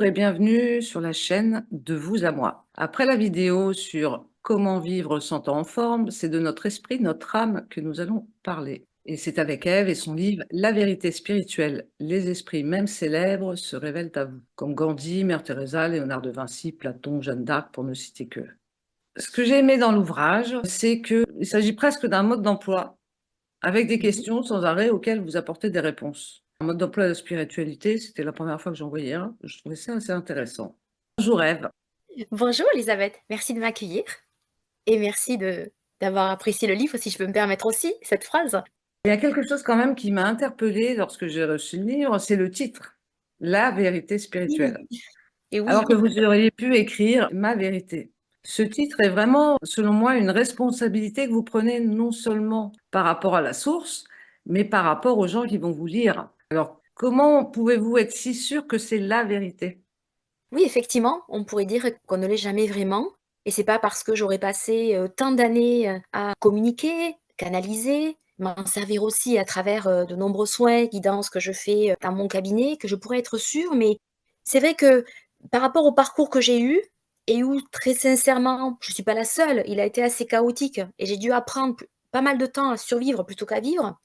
et bienvenue sur la chaîne De vous à moi. Après la vidéo sur comment vivre 100 ans en forme, c'est de notre esprit, notre âme que nous allons parler. Et c'est avec Ève et son livre La vérité spirituelle, les esprits même célèbres se révèlent à vous. Comme Gandhi, Mère Teresa, Léonard de Vinci, Platon, Jeanne d'Arc, pour ne citer que. Ce que j'ai aimé dans l'ouvrage, c'est qu'il s'agit presque d'un mode d'emploi avec des Mmh. questions sans arrêt auxquelles vous apportez des réponses. Un mode d'emploi de la spiritualité, c'était la première fois que j'en voyais un. Je trouvais ça assez intéressant. Bonjour Ève. Bonjour Elisabeth, merci de m'accueillir et merci d'avoir apprécié le livre, si je peux me permettre aussi cette phrase. Il y a quelque chose quand même qui m'a interpellée lorsque j'ai reçu le livre, c'est le titre, La vérité spirituelle. Oui, et Alors oui, que vous auriez pu écrire Ma vérité. Ce titre est vraiment, selon moi, une responsabilité que vous prenez non seulement par rapport à la source, mais par rapport aux gens qui vont vous lire. Alors, comment pouvez-vous être si sûr que c'est la vérité? oui, effectivement, on pourrait dire qu'on ne l'est jamais vraiment et c'est pas parce que j'aurais passé, tant d'années, à communiquer, canaliser, m'en servir aussi à travers, de nombreux soins, guidances que je fais, dans mon cabinet que je pourrais être sûre. Mais c'est vrai que par rapport au parcours que j'ai eu et où très sincèrement, je suis pas la seule, il a été assez chaotique et j'ai dû apprendre pas mal de temps à survivre plutôt qu'à vivre.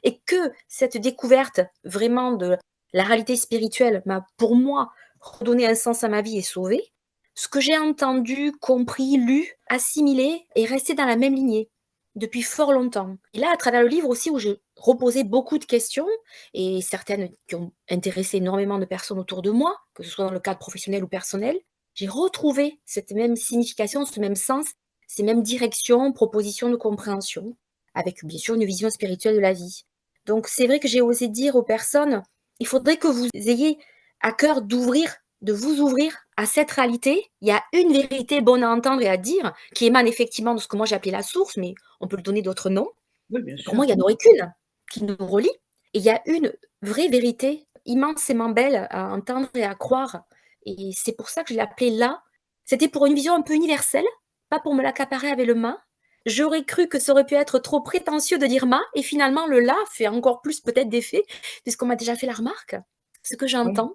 Et que cette découverte vraiment de la réalité spirituelle m'a, pour moi, redonné un sens à ma vie et sauvé, ce que j'ai entendu, compris, lu, assimilé est resté dans la même lignée depuis fort longtemps. Et là, à travers le livre aussi, où je reposais beaucoup de questions, et certaines qui ont intéressé énormément de personnes autour de moi, que ce soit dans le cadre professionnel ou personnel, j'ai retrouvé cette même signification, ce même sens, ces mêmes directions, propositions de compréhension, avec bien sûr une vision spirituelle de la vie. Donc c'est vrai que j'ai osé dire aux personnes, il faudrait que vous ayez à cœur d'ouvrir, de vous ouvrir à cette réalité. Il y a une vérité bonne à entendre et à dire, qui émane effectivement de ce que moi j'ai appelé la source, mais on peut lui donner d'autres noms. Oui, bien Pour sûr. moi, il n'y en aurait qu'une qui nous relie. Et il y a une vraie vérité immensément belle à entendre et à croire. Et c'est pour ça que je l'ai appelée là. C'était pour une vision un peu universelle, pas pour me l'accaparer avec le ma. J'aurais cru que ça aurait pu être trop prétentieux de dire ma, et finalement le la fait encore plus peut-être d'effet, puisqu'on m'a déjà fait la remarque, ce que Oui. j'entends.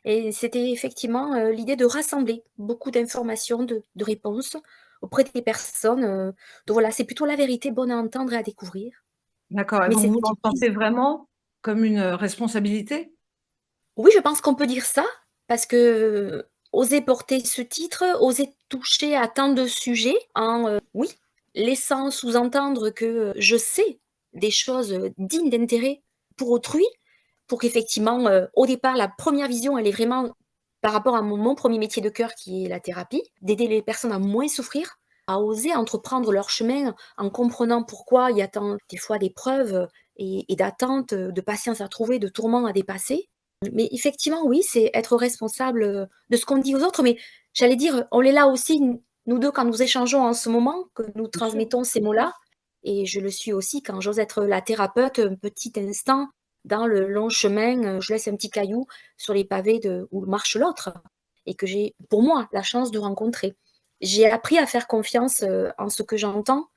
Et c'était effectivement l'idée de rassembler beaucoup d'informations, de réponses auprès des personnes. Donc voilà, c'est plutôt la vérité bonne à entendre et à découvrir. D'accord, et Mais donc c'est vous vrai en qu'il vise. sentez vraiment comme une, responsabilité? Oui, je pense qu'on peut dire ça, parce que oser porter ce titre, oser toucher à tant de sujets en, oui, laissant sous-entendre que je sais des choses dignes d'intérêt pour autrui, pour qu'effectivement, au départ, la première vision, elle est vraiment par rapport à mon premier métier de cœur qui est la thérapie, d'aider les personnes à moins souffrir, à oser entreprendre leur chemin en comprenant pourquoi il y a tant, des fois, d'épreuves et d'attentes, de patience à trouver, de tourments à dépasser. Mais effectivement, oui, c'est être responsable, de ce qu'on dit aux autres, mais j'allais dire, on est là aussi, nous 2 quand nous échangeons en ce moment, que nous Bien sûr. transmettons ces mots-là, et je le suis aussi quand j'ose être la thérapeute un petit instant dans le long chemin, je laisse un petit caillou sur les pavés de où marche l'autre et que j'ai, pour moi, la chance de rencontrer. J'ai appris à faire confiance, en ce que j'entends,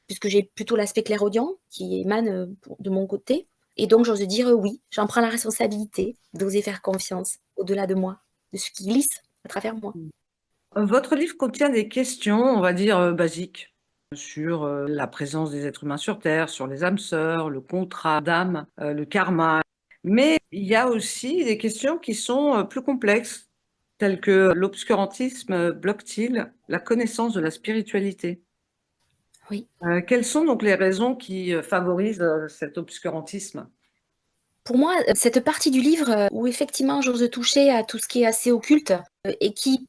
puisque j'ai plutôt l'aspect clairaudient qui émane, de mon côté, et donc j'ose dire, oui, j'en prends la responsabilité d'oser faire confiance au-delà de moi, de ce qui glisse à travers moi. Mmh. Votre livre contient des questions, on va dire, basiques sur, la présence des êtres humains sur terre, sur les âmes sœurs, le contrat d'âme, le karma. Mais il y a aussi des questions qui sont, plus complexes, telles que l'obscurantisme, bloque-t-il la connaissance de la spiritualité? Oui. Quelles sont donc les raisons qui, favorisent, cet obscurantisme? Pour moi, cette partie du livre, où effectivement j'ose toucher à tout ce qui est assez occulte, et qui,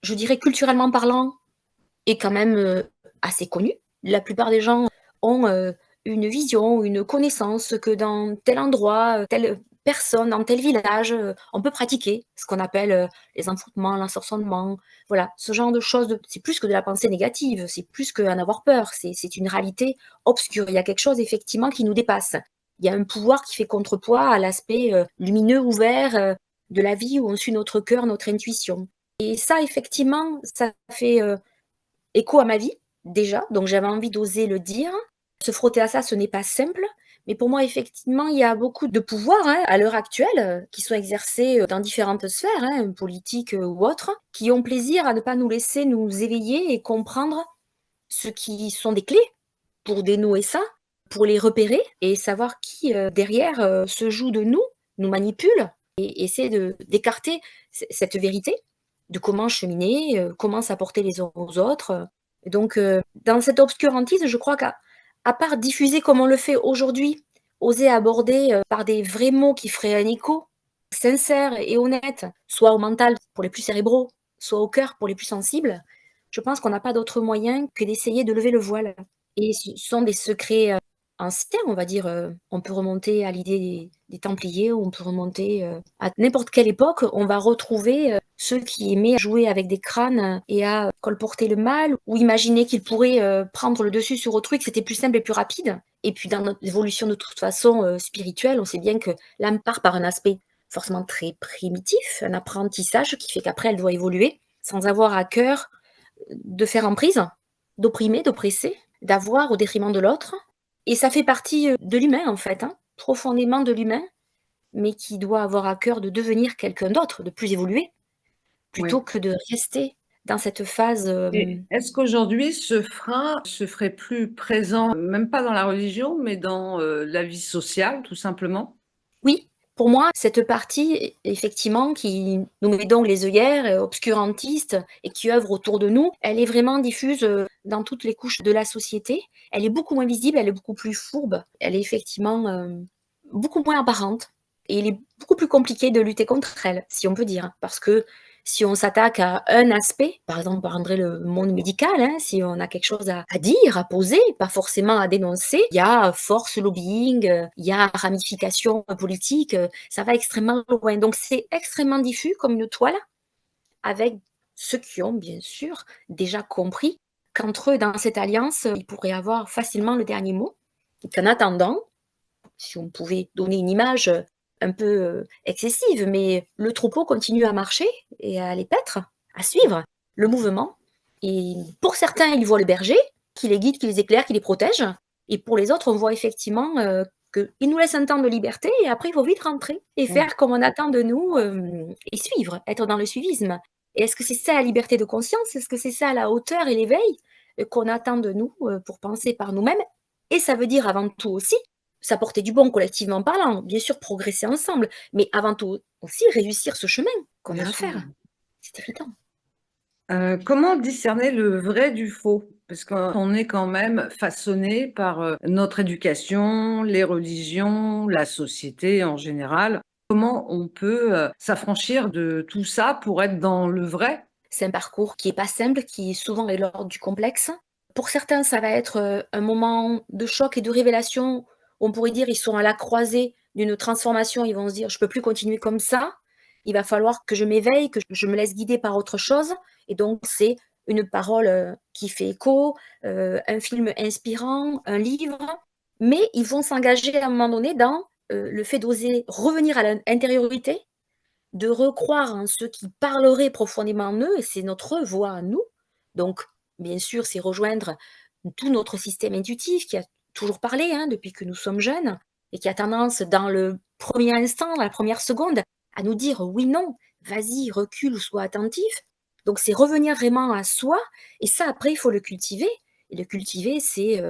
je dirais culturellement parlant, est quand même, assez connu. La plupart des gens ont, une vision ou une connaissance que dans tel endroit, telle personne, dans tel village, on peut pratiquer ce qu'on appelle, les envoûtements, l'ensorcellement, voilà, ce genre de choses. C'est plus que de la pensée négative, c'est plus qu'en avoir peur, c'est une réalité obscure. Il y a quelque chose effectivement qui nous dépasse. Il y a un pouvoir qui fait contrepoids à l'aspect, lumineux, ouvert, de la vie où on suit notre cœur, notre intuition. Et ça effectivement, ça fait, écho à ma vie, déjà, donc j'avais envie d'oser le dire. Se frotter à ça, ce n'est pas simple, Mais pour moi, effectivement, il y a beaucoup de pouvoirs, hein, à l'heure actuelle, qui sont exercés dans différentes sphères, hein, politiques ou autres, qui ont plaisir à ne pas nous laisser nous éveiller et comprendre ce qui sont des clés pour dénouer ça, pour les repérer et savoir qui derrière se joue de nous manipule et essaie d'écarter cette vérité, de comment cheminer, comment s'apporter les uns aux autres. Donc, dans cet obscurantisme, je crois qu'à part diffuser comme on le fait aujourd'hui, oser aborder par des vrais mots qui feraient un écho sincère et honnête, soit au mental pour les plus cérébraux, soit au cœur pour les plus sensibles, je pense qu'on n'a pas d'autre moyen que d'essayer de lever le voile. Et ce sont des secrets anciens, on va dire. On peut remonter à l'idée des Templiers, ou on peut remonter à n'importe quelle époque. On va retrouver ceux qui aimaient jouer avec des crânes et à colporter le mal, ou imaginer qu'ils pourraient prendre le dessus sur autrui, que c'était plus simple et plus rapide. Et puis dans notre évolution de toute façon spirituelle, on sait bien que l'âme part par un aspect forcément très primitif, un apprentissage qui fait qu'après elle doit évoluer sans avoir à cœur de faire emprise, d'opprimer, d'oppresser, d'avoir au détriment de l'autre. Et ça fait partie de l'humain, en fait, hein, profondément de l'humain, mais qui doit avoir à cœur de devenir quelqu'un d'autre, de plus évolué, plutôt Oui. que de rester dans cette phase. Et est-ce qu'aujourd'hui, ce frein se ferait plus présent, même pas dans la religion, mais dans la vie sociale, tout simplement? Oui, pour moi, cette partie, effectivement, qui nous met donc les œillères, obscurantistes et qui œuvre autour de nous, elle est vraiment diffuse dans toutes les couches de la société. Elle est beaucoup moins visible, elle est beaucoup plus fourbe, elle est effectivement beaucoup moins apparente. Et il est beaucoup plus compliqué de lutter contre elle, si on peut dire. Parce que si on s'attaque à un aspect, par exemple, on prendrait le monde médical, hein, si on a quelque chose à dire, à poser, pas forcément à dénoncer, il y a force lobbying, il y a ramification politique, ça va extrêmement loin. Donc c'est extrêmement diffus comme une toile, avec ceux qui ont bien sûr déjà compris qu'entre eux, dans cette alliance, ils pourraient avoir facilement le dernier mot, et qu'en attendant, si on pouvait donner une image un peu excessive, mais le troupeau continue à marcher et à les paître, à suivre le mouvement. Et pour certains, ils voient le berger qui les guide, qui les éclaire, qui les protège. Et pour les autres, on voit effectivement qu'il nous laisse un temps de liberté et après, il faut vite rentrer et Oui. faire comme on attend de nous et suivre, être dans le suivisme. Et est-ce que c'est ça la liberté de conscience? Est-ce que c'est ça la hauteur et l'éveil qu'on attend de nous pour penser par nous-mêmes? Et ça veut dire avant tout aussi s'apporter du bon collectivement parlant, bien sûr progresser ensemble, mais avant tout aussi réussir ce chemin qu'on Bien a à sûr. faire. C'est évident. Comment discerner le vrai du faux? Parce qu'on est quand même façonné par notre éducation, les religions, la société en général. Comment on peut s'affranchir de tout ça pour être dans le vrai? C'est un parcours qui est pas simple, qui souvent est l'ordre du complexe. Pour certains, ça va être un moment de choc et de révélation. On pourrait dire ils sont à la croisée d'une transformation. Ils vont se dire je peux plus continuer comme ça. Il va falloir que je m'éveille, que je me laisse guider par autre chose. Et donc c'est une parole qui fait écho, un film inspirant, un livre. Mais ils vont s'engager à un moment donné dans le fait d'oser revenir à l'intériorité, de recroire en ce qui parlerait profondément en eux, et c'est notre voix à nous. Donc, bien sûr, c'est rejoindre tout notre système intuitif qui a toujours parlé hein, depuis que nous sommes jeunes et qui a tendance, dans le premier instant, dans la première seconde, à nous dire oui, non, vas-y, recule, sois attentif. Donc, c'est revenir vraiment à soi, et ça, après, il faut le cultiver. Et le cultiver, c'est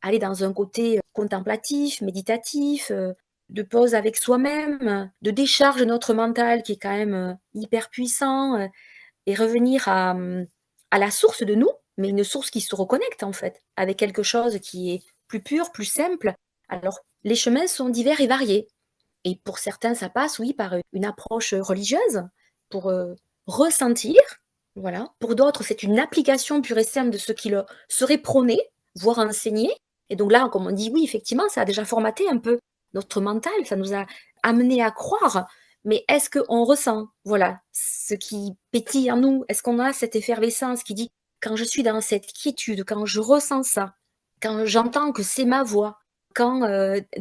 aller dans un côté contemplatif, méditatif, de pause avec soi-même, de décharge de notre mental qui est quand même hyper puissant, et revenir à la source de nous, mais une source qui se reconnecte en fait, avec quelque chose qui est plus pur, plus simple. Alors, les chemins sont divers et variés. Et pour certains, ça passe, oui, par une approche religieuse, pour ressentir, voilà. Pour d'autres, c'est une application pure et simple de ce qui leur serait prôné, voire enseigné. Et donc là, comme on dit, oui, effectivement, ça a déjà formaté un peu notre mental, ça nous a amené à croire. Mais est-ce qu'on ressent, voilà, ce qui pétille en nous? Est-ce qu'on a cette effervescence qui dit, quand je suis dans cette quiétude, quand je ressens ça, quand j'entends que c'est ma voix, quand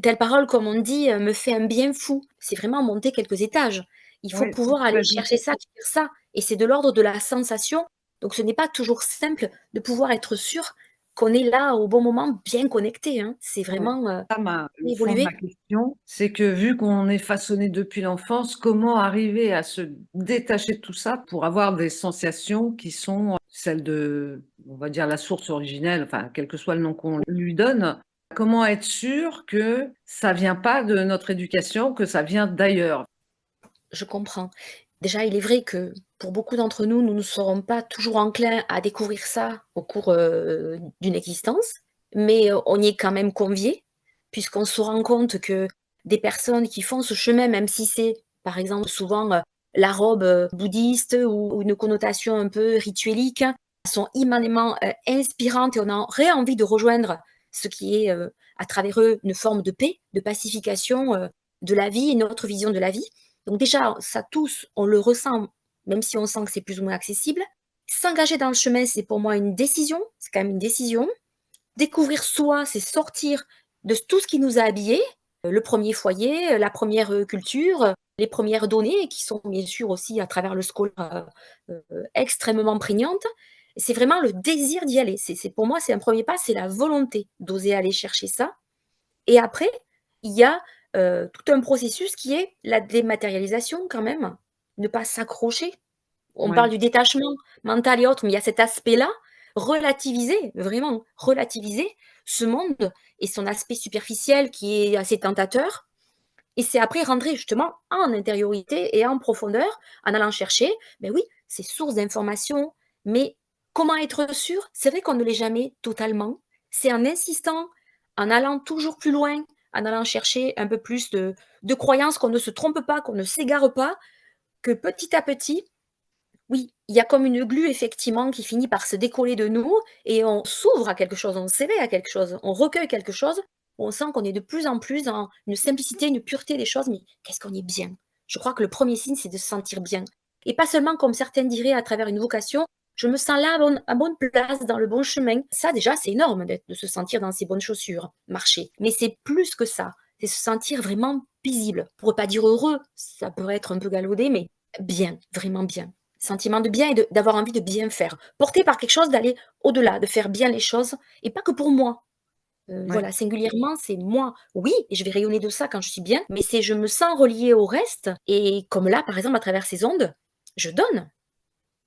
telle parole, comme on dit, me fait un bien fou, c'est vraiment monter quelques étages. Il faut Oui, c'est pouvoir aller très chercher juste. ça, cueillir ça, et c'est de l'ordre de la sensation. Donc ce n'est pas toujours simple de pouvoir être sûr qu'on est là au bon moment, bien connecté, hein. C'est Ouais. vraiment, Ça le fond de ma évolué. question, c'est que vu qu'on est façonné depuis l'enfance, comment arriver à se détacher de tout ça pour avoir des sensations qui sont celles de, on va dire, la source originelle, enfin, quel que soit le nom qu'on lui donne. Comment être sûr que ça vient pas de notre éducation, que ça vient d'ailleurs? Je comprends. Déjà, il est vrai que pour beaucoup d'entre nous, nous ne serons pas toujours enclins à découvrir ça au cours, d'une existence, mais, on y est quand même conviés, puisqu'on se rend compte que des personnes qui font ce chemin, même si c'est, par exemple, souvent, la robe, bouddhiste ou une connotation un peu rituelique, sont immensément, inspirantes et on aurait envie de rejoindre ce qui est, à travers eux, une forme de paix, de pacification, de la vie, une autre vision de la vie. Donc déjà, ça tous, on le ressent, même si on sent que c'est plus ou moins accessible. S'engager dans le chemin, c'est pour moi une décision, c'est quand même une décision. Découvrir soi, c'est sortir de tout ce qui nous a habillés, le premier foyer, la première culture, les premières données qui sont bien sûr aussi à travers le scolaire extrêmement prégnantes. C'est vraiment le désir d'y aller. Pour moi, c'est un premier pas, c'est la volonté d'oser aller chercher ça. Et après, il y a, tout un processus qui est la dématérialisation quand même, ne pas s'accrocher. On parle Ouais, du détachement mental et autres, mais il y a cet aspect-là, relativiser, vraiment relativiser ce monde et son aspect superficiel qui est assez tentateur et c'est après rentrer justement en intériorité et en profondeur, en allant chercher, mais oui, ces sources d'informations, mais comment être sûr? C'est vrai qu'on ne l'est jamais totalement. C'est en insistant, en allant toujours plus loin, en allant chercher un peu plus de croyances, qu'on ne se trompe pas, qu'on ne s'égare pas, que petit à petit, oui, il y a comme une glu effectivement qui finit par se décoller de nous et on s'ouvre à quelque chose, on s'éveille à quelque chose, on recueille quelque chose, on sent qu'on est de plus en plus dans une simplicité, une pureté des choses, mais qu'est-ce qu'on est bien. Je crois que le premier signe, c'est de se sentir bien. Et pas seulement comme certains diraient à travers une vocation, je me sens là à bonne place, dans le bon chemin. Ça déjà, c'est énorme de se sentir dans ses bonnes chaussures, marcher. Mais c'est plus que ça, c'est se sentir vraiment paisible. Pour pas dire heureux, ça pourrait être un peu galvaudé, mais bien, vraiment bien. Sentiment de bien et d'avoir envie de bien faire. Porté par quelque chose d'aller au-delà, de faire bien les choses et pas que pour moi. ouais. Voilà, singulièrement, c'est moi. Oui, et je vais rayonner de ça quand je suis bien, mais c'est je me sens reliée au reste et comme là, par exemple, à travers ces ondes, je donne.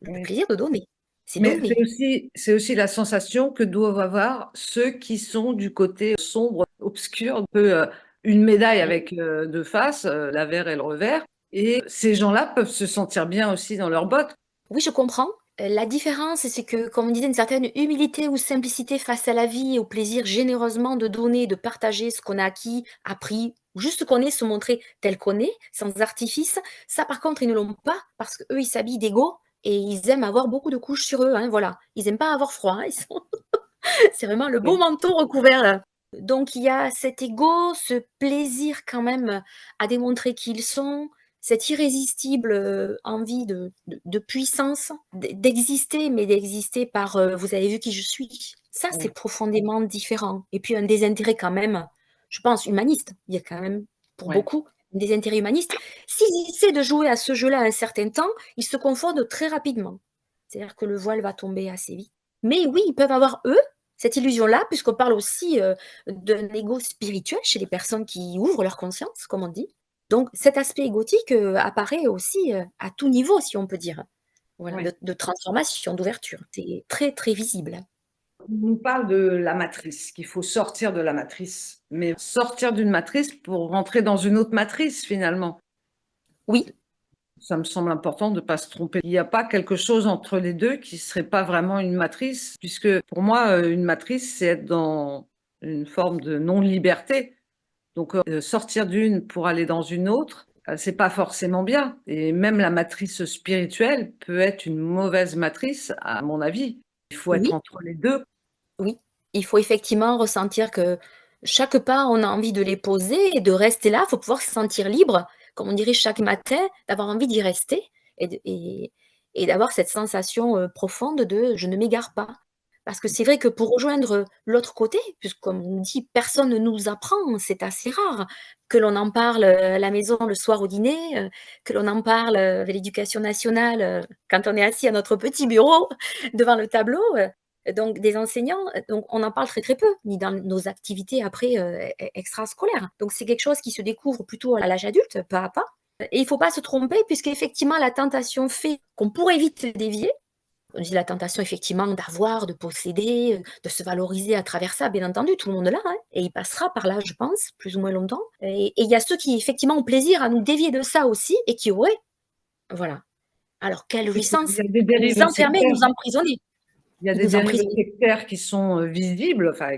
Le Oui. plaisir de donner. C'est Mais donner. c'est aussi la sensation que doivent avoir ceux qui sont du côté sombre, obscur, un peu, une médaille Mmh. avec, 2 faces, l'avers et le revers, et ces gens-là peuvent se sentir bien aussi dans leurs bottes. Oui, je comprends. La différence, c'est que, comme on disait, une certaine humilité ou simplicité face à la vie et au plaisir généreusement de donner, de partager ce qu'on a acquis, appris, ou juste qu'on est, se montrer tel qu'on est, sans artifice. Ça, par contre, ils ne l'ont pas parce qu'eux, ils s'habillent d'ego et ils aiment avoir beaucoup de couches sur eux, hein, voilà. Ils aiment pas avoir froid, hein, c'est vraiment le beau Oui, manteau recouvert, là. Donc il y a cet ego, ce plaisir quand même à démontrer qui ils sont, cette irrésistible, envie de puissance, d'exister, mais d'exister par, «Vous avez vu qui je suis». Ça, c'est oui, profondément différent et puis un désintérêt quand même, je pense humaniste. Il y a quand même, pour ouais. beaucoup, un désintérêt humaniste. S'ils essaient de jouer à ce jeu-là un certain temps, ils se confondent très rapidement. C'est-à-dire que le voile va tomber assez vite. Mais oui, ils peuvent avoir, eux, cette illusion-là, puisqu'on parle aussi, d'un ego spirituel chez les personnes qui ouvrent leur conscience, comme on dit. Donc cet aspect égotique, apparaît aussi, à tout niveau, si on peut dire. Voilà, Oui. de transformation, d'ouverture. C'est très, très visible. On nous parle de la matrice, qu'il faut sortir de la matrice, mais sortir d'une matrice pour rentrer dans une autre matrice, finalement. Oui, Ça me semble important de ne pas se tromper. Il n'y a pas quelque chose entre les 2 qui serait pas vraiment une matrice? Puisque pour moi, une matrice, c'est être dans une forme de non-liberté. Donc, sortir d'une pour aller dans une autre, c'est pas forcément bien, et même la matrice spirituelle peut être une mauvaise matrice, à mon avis. Il faut être oui, entre les 2. oui. Il faut effectivement ressentir que chaque pas, on a envie de les poser et de rester là. Il faut pouvoir se sentir libre, comme on dirait chaque matin, d'avoir envie d'y rester et d'avoir cette sensation, profonde de: «Je ne m'égare pas». Parce que c'est vrai que pour rejoindre, l'autre côté, puisque comme on dit, personne ne nous apprend, c'est assez rare que l'on en parle, à la maison le soir au dîner, que l'on en parle, avec l'éducation nationale, quand on est assis à notre petit bureau devant le tableau, Donc des enseignants, donc on en parle très, très peu, ni dans nos activités après, extrascolaires. Donc c'est quelque chose qui se découvre plutôt à l'âge adulte, pas à pas. Et il faut pas se tromper puisqu'effectivement la tentation fait qu'on pourrait vite dévier. On dit la tentation effectivement d'avoir, de posséder, de se valoriser à travers ça, bien entendu, tout le monde l'a, hein, et il passera par là, je pense, plus ou moins longtemps. Et il y a ceux qui effectivement ont plaisir à nous dévier de ça aussi et qui auraient, voilà. Alors quelle Il jouissance y a des de nous dérives enfermer et sectaires. nous emprisonner. Il y a Et des nous dérives emprisonner. sectaires qui sont visibles, enfin,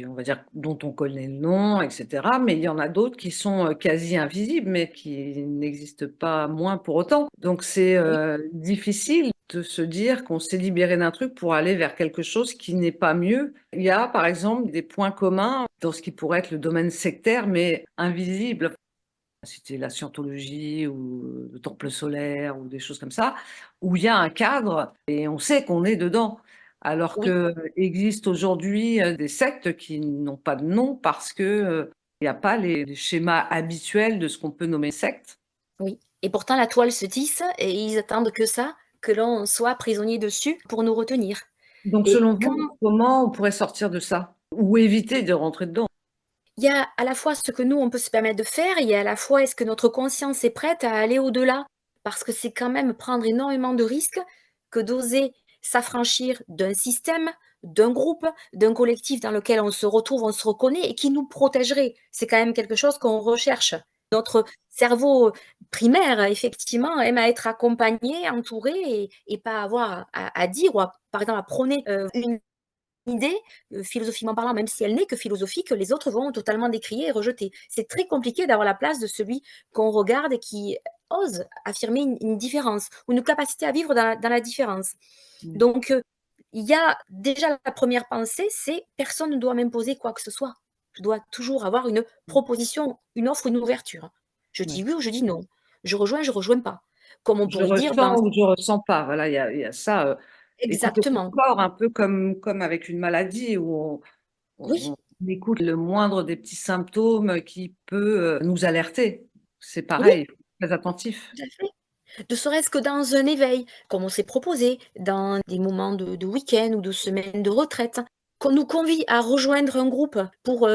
on va dire, dont on connaît le nom, etc. Mais il y en a d'autres qui sont quasi invisibles, mais qui n'existent pas moins pour autant. Donc c'est Oui, difficile de se dire qu'on s'est libéré d'un truc pour aller vers quelque chose qui n'est pas mieux. Il y a, par exemple, des points communs dans ce qui pourrait être le domaine sectaire, mais invisible. C'était la scientologie ou le temple solaire ou des choses comme ça, où il y a un cadre et on sait qu'on est dedans. Alors oui, que existent aujourd'hui des sectes qui n'ont pas de nom parce que il n'y a pas les schémas habituels de ce qu'on peut nommer secte. oui. Et pourtant la toile se tisse et ils attendent que ça, que l'on soit prisonnier dessus pour nous retenir. Donc Et selon quand vous, comment on pourrait sortir de ça? Ou éviter de rentrer dedans? il y a à la fois ce que nous, on peut se permettre de faire, et il y a à la fois est-ce que notre conscience est prête à aller au-delà? Parce que c'est quand même prendre énormément de risques que d'oser s'affranchir d'un système, d'un groupe, d'un collectif dans lequel on se retrouve, on se reconnaît et qui nous protégerait. C'est quand même quelque chose qu'on recherche. Notre cerveau primaire, effectivement, aime à être accompagné, entouré et pas avoir à dire ou par exemple, à prôner une idée, philosophiquement parlant, même si elle n'est que philosophique, les autres vont totalement décrier et rejeter. C'est très compliqué d'avoir la place de celui qu'on regarde et qui ose affirmer une différence ou une capacité à vivre dans la différence. Mm. Donc, il y a déjà la première pensée, c'est personne ne doit m'imposer quoi que ce soit. Je dois toujours avoir une proposition, une offre, une ouverture. Je Ouais. dis oui ou je dis non. Je rejoins pas. Comme on Je pourrait dire dans ressens ou je ressens pas. Voilà, il y a ça. Écouter son exactement. corps, un peu comme avec une maladie où Oui, on écoute le moindre des petits symptômes qui peut nous alerter. C'est oui, pareil, il faut être très attentif. tout à fait. Ne serait-ce que dans un éveil, comme on s'est proposé, dans des moments de week-end ou de semaines de retraite, qu'on nous convie à rejoindre un groupe pour,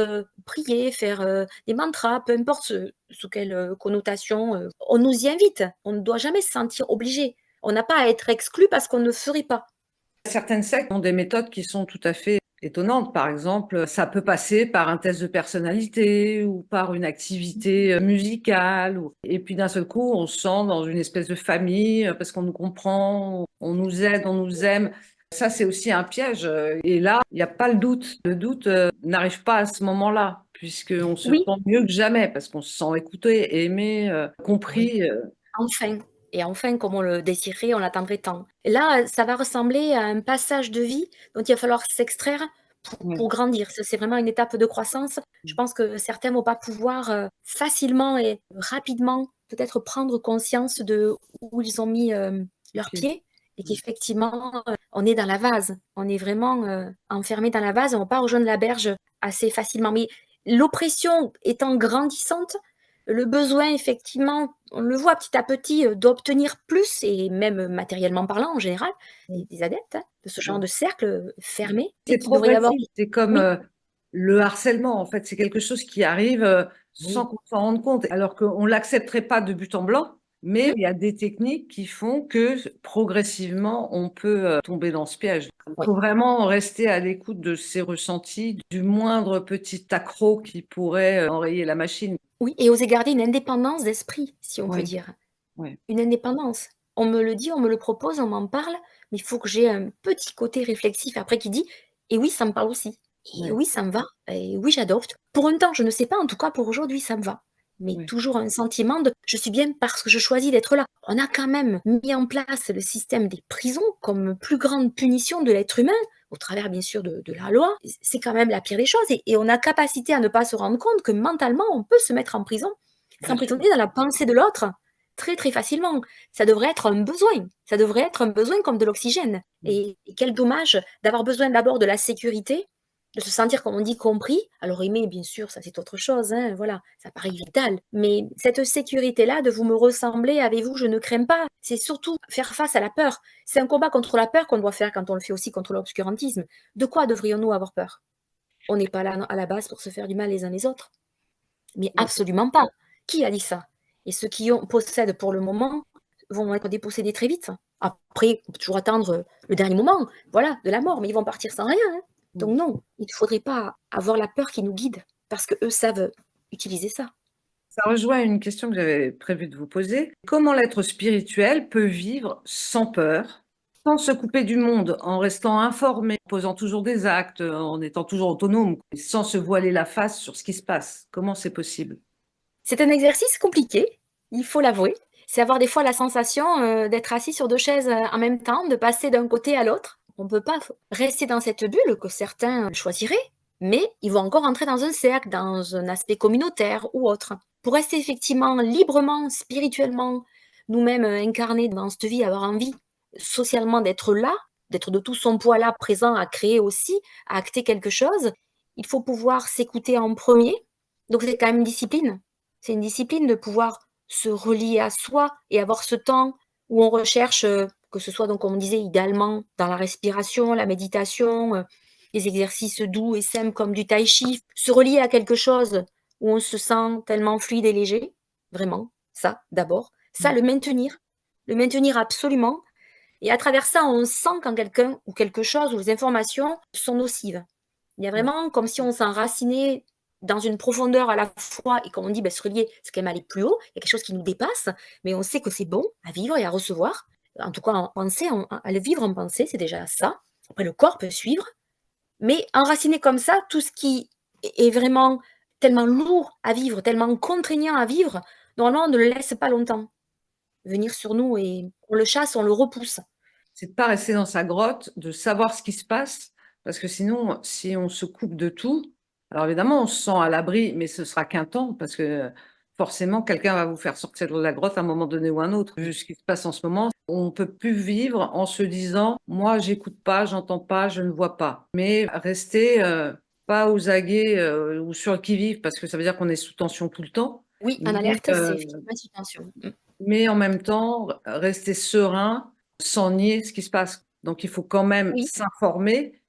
prier, faire, des mantras, peu importe sous quelle, connotation, on nous y invite. On ne doit jamais se sentir obligé. On n'a pas à être exclu parce qu'on ne ferait pas. Certaines sectes ont des méthodes qui sont tout à fait étonnantes. Par exemple, ça peut passer par un test de personnalité ou par une activité musicale. Et puis d'un seul coup, on se sent dans une espèce de famille parce qu'on nous comprend, on nous aide, on nous aime. Ça, c'est aussi un piège. Et là, il n'y a pas le doute. Le doute n'arrive pas à ce moment-là, puisqu'on se Oui, sent mieux que jamais, parce qu'on se sent écouté, aimé, oui. compris. Enfin et enfin comme on le désirait, on l'attendrait tant. Et là, ça va ressembler à un passage de vie dont il va falloir s'extraire pour Ouais. grandir. Ça, c'est vraiment une étape de croissance. Je pense que certains vont pas pouvoir, facilement et rapidement peut-être prendre conscience de où ils ont mis, leurs Puis, pieds et qu'effectivement, on est dans la vase. On est vraiment, enfermé dans la vase, on va pas rejoindre la berge assez facilement. Mais l'oppression étant grandissante, le besoin effectivement, on le voit petit à petit, d'obtenir plus et même matériellement parlant en général, des adeptes, hein, de ce genre ouais. de cercle, fermé, c'est C'est qu'il devrait y avoir progressif, c'est comme oui, le harcèlement, en fait. C'est quelque chose qui arrive sans oui, qu'on s'en rende compte, alors qu'on ne l'accepterait pas de but en blanc, mais mmh, il y a des techniques qui font que progressivement, on peut tomber dans ce piège. Il oui, faut vraiment rester à l'écoute de ses ressentis, du moindre petit accroc qui pourrait enrayer la machine. oui et oser garder une indépendance d'esprit, si on peut Oui, dire. oui, Une indépendance. On me le dit, on me le propose, on m'en parle, mais il faut que j'ai un petit côté réflexif après qui dit: «Et oui, ça me parle aussi. Et oui, oui, ça me va. Et oui, j'adopte. Pour un temps, je ne sais pas, en tout cas pour aujourd'hui, ça me va». Mais oui. toujours un sentiment de: «Je suis bien parce que je choisis d'être là». On a quand même mis en place le système des prisons comme plus grande punition de l'être humain, au travers bien sûr de la loi. C'est quand même la pire des choses et on a capacité à ne pas se rendre compte que mentalement, on peut se mettre en prison, Bien sûr. s'emprisonner dans la pensée de l'autre très, très facilement. Ça devrait être un besoin. Ça devrait être un besoin comme de l'oxygène et quel dommage d'avoir besoin d'abord de la sécurité de se sentir, comme on dit, compris. Alors aimer, bien sûr, ça c'est autre chose, hein, voilà, ça paraît vital. Mais cette sécurité-là, de vous me ressembler, avez-vous, je ne crains pas. C'est surtout faire face à la peur. C'est un combat contre la peur qu'on doit faire quand on le fait aussi contre l'obscurantisme. De quoi devrions-nous avoir peur? On n'est pas là à la base pour se faire du mal les uns les autres. Mais Oui, absolument pas. Qui a dit ça? Et ceux qui possèdent pour le moment vont être dépossédés très vite. Après, on peut toujours attendre le dernier moment, voilà, de la mort, mais ils vont partir sans rien, hein. Donc oui. non, il ne faudrait pas avoir la peur qui nous guide, parce qu'eux savent utiliser ça. Ça rejoint une question que j'avais prévu de vous poser. Comment l'être spirituel peut vivre sans peur, sans se couper du monde, en restant informé, en posant toujours des actes, en étant toujours autonome, sans se voiler la face sur ce qui se passe? Comment c'est possible? C'est un exercice compliqué, il faut l'avouer. C'est avoir des fois la sensation d'être assis sur deux chaises en même temps, de passer d'un côté à l'autre. On ne peut pas rester dans cette bulle que certains choisiraient, mais ils vont encore entrer dans un cercle, dans un aspect communautaire ou autre. Pour rester effectivement librement, spirituellement, nous-mêmes incarnés dans cette vie, avoir envie socialement d'être là, d'être de tout son poids là, présent, à créer aussi, à acter quelque chose, il faut pouvoir s'écouter en premier. Donc c'est quand même une discipline. C'est une discipline de pouvoir se relier à soi et avoir ce temps où on recherche, que ce soit donc comme on disait idéalement dans la respiration, la méditation, les exercices doux et simples comme du tai chi, se relier à quelque chose où on se sent tellement fluide et léger, vraiment, ça d'abord. Ça, le maintenir absolument et à travers ça, on sent quand quelqu'un ou quelque chose ou les informations sont nocives. Il y a Mmh. vraiment comme si on s'enracinait dans une profondeur à la fois et comme on dit, se relier, c'est quand même aller plus haut, il y a quelque chose qui nous dépasse, mais on sait que c'est bon à vivre et à recevoir. En tout cas, en pensée, à le vivre en pensée, c'est déjà ça. Après, le corps peut suivre, mais enraciné comme ça, tout ce qui est vraiment tellement lourd à vivre, tellement contraignant à vivre, normalement, on ne le laisse pas longtemps venir sur nous et on le chasse, on le repousse. C'est de pas rester dans sa grotte, de savoir ce qui se passe, parce que sinon, si on se coupe de tout, alors évidemment, on se sent à l'abri, mais ce sera qu'un temps, parce que forcément, quelqu'un va vous faire sortir de la grotte à un moment donné ou un autre. Vu ce qui se passe en ce moment, on peut plus vivre en se disant: «Moi, j'écoute pas, j'entends pas, je ne vois pas». Mais rester, pas aux aguets, ou sur le qui-vive, parce que ça veut dire qu'on est sous tension tout le temps, Oui, en mais alerte, c'est effectivement une sous tension. Mmh. mais en même temps, rester serein, sans nier ce qui se passe. Donc il faut quand même Oui, s'informer,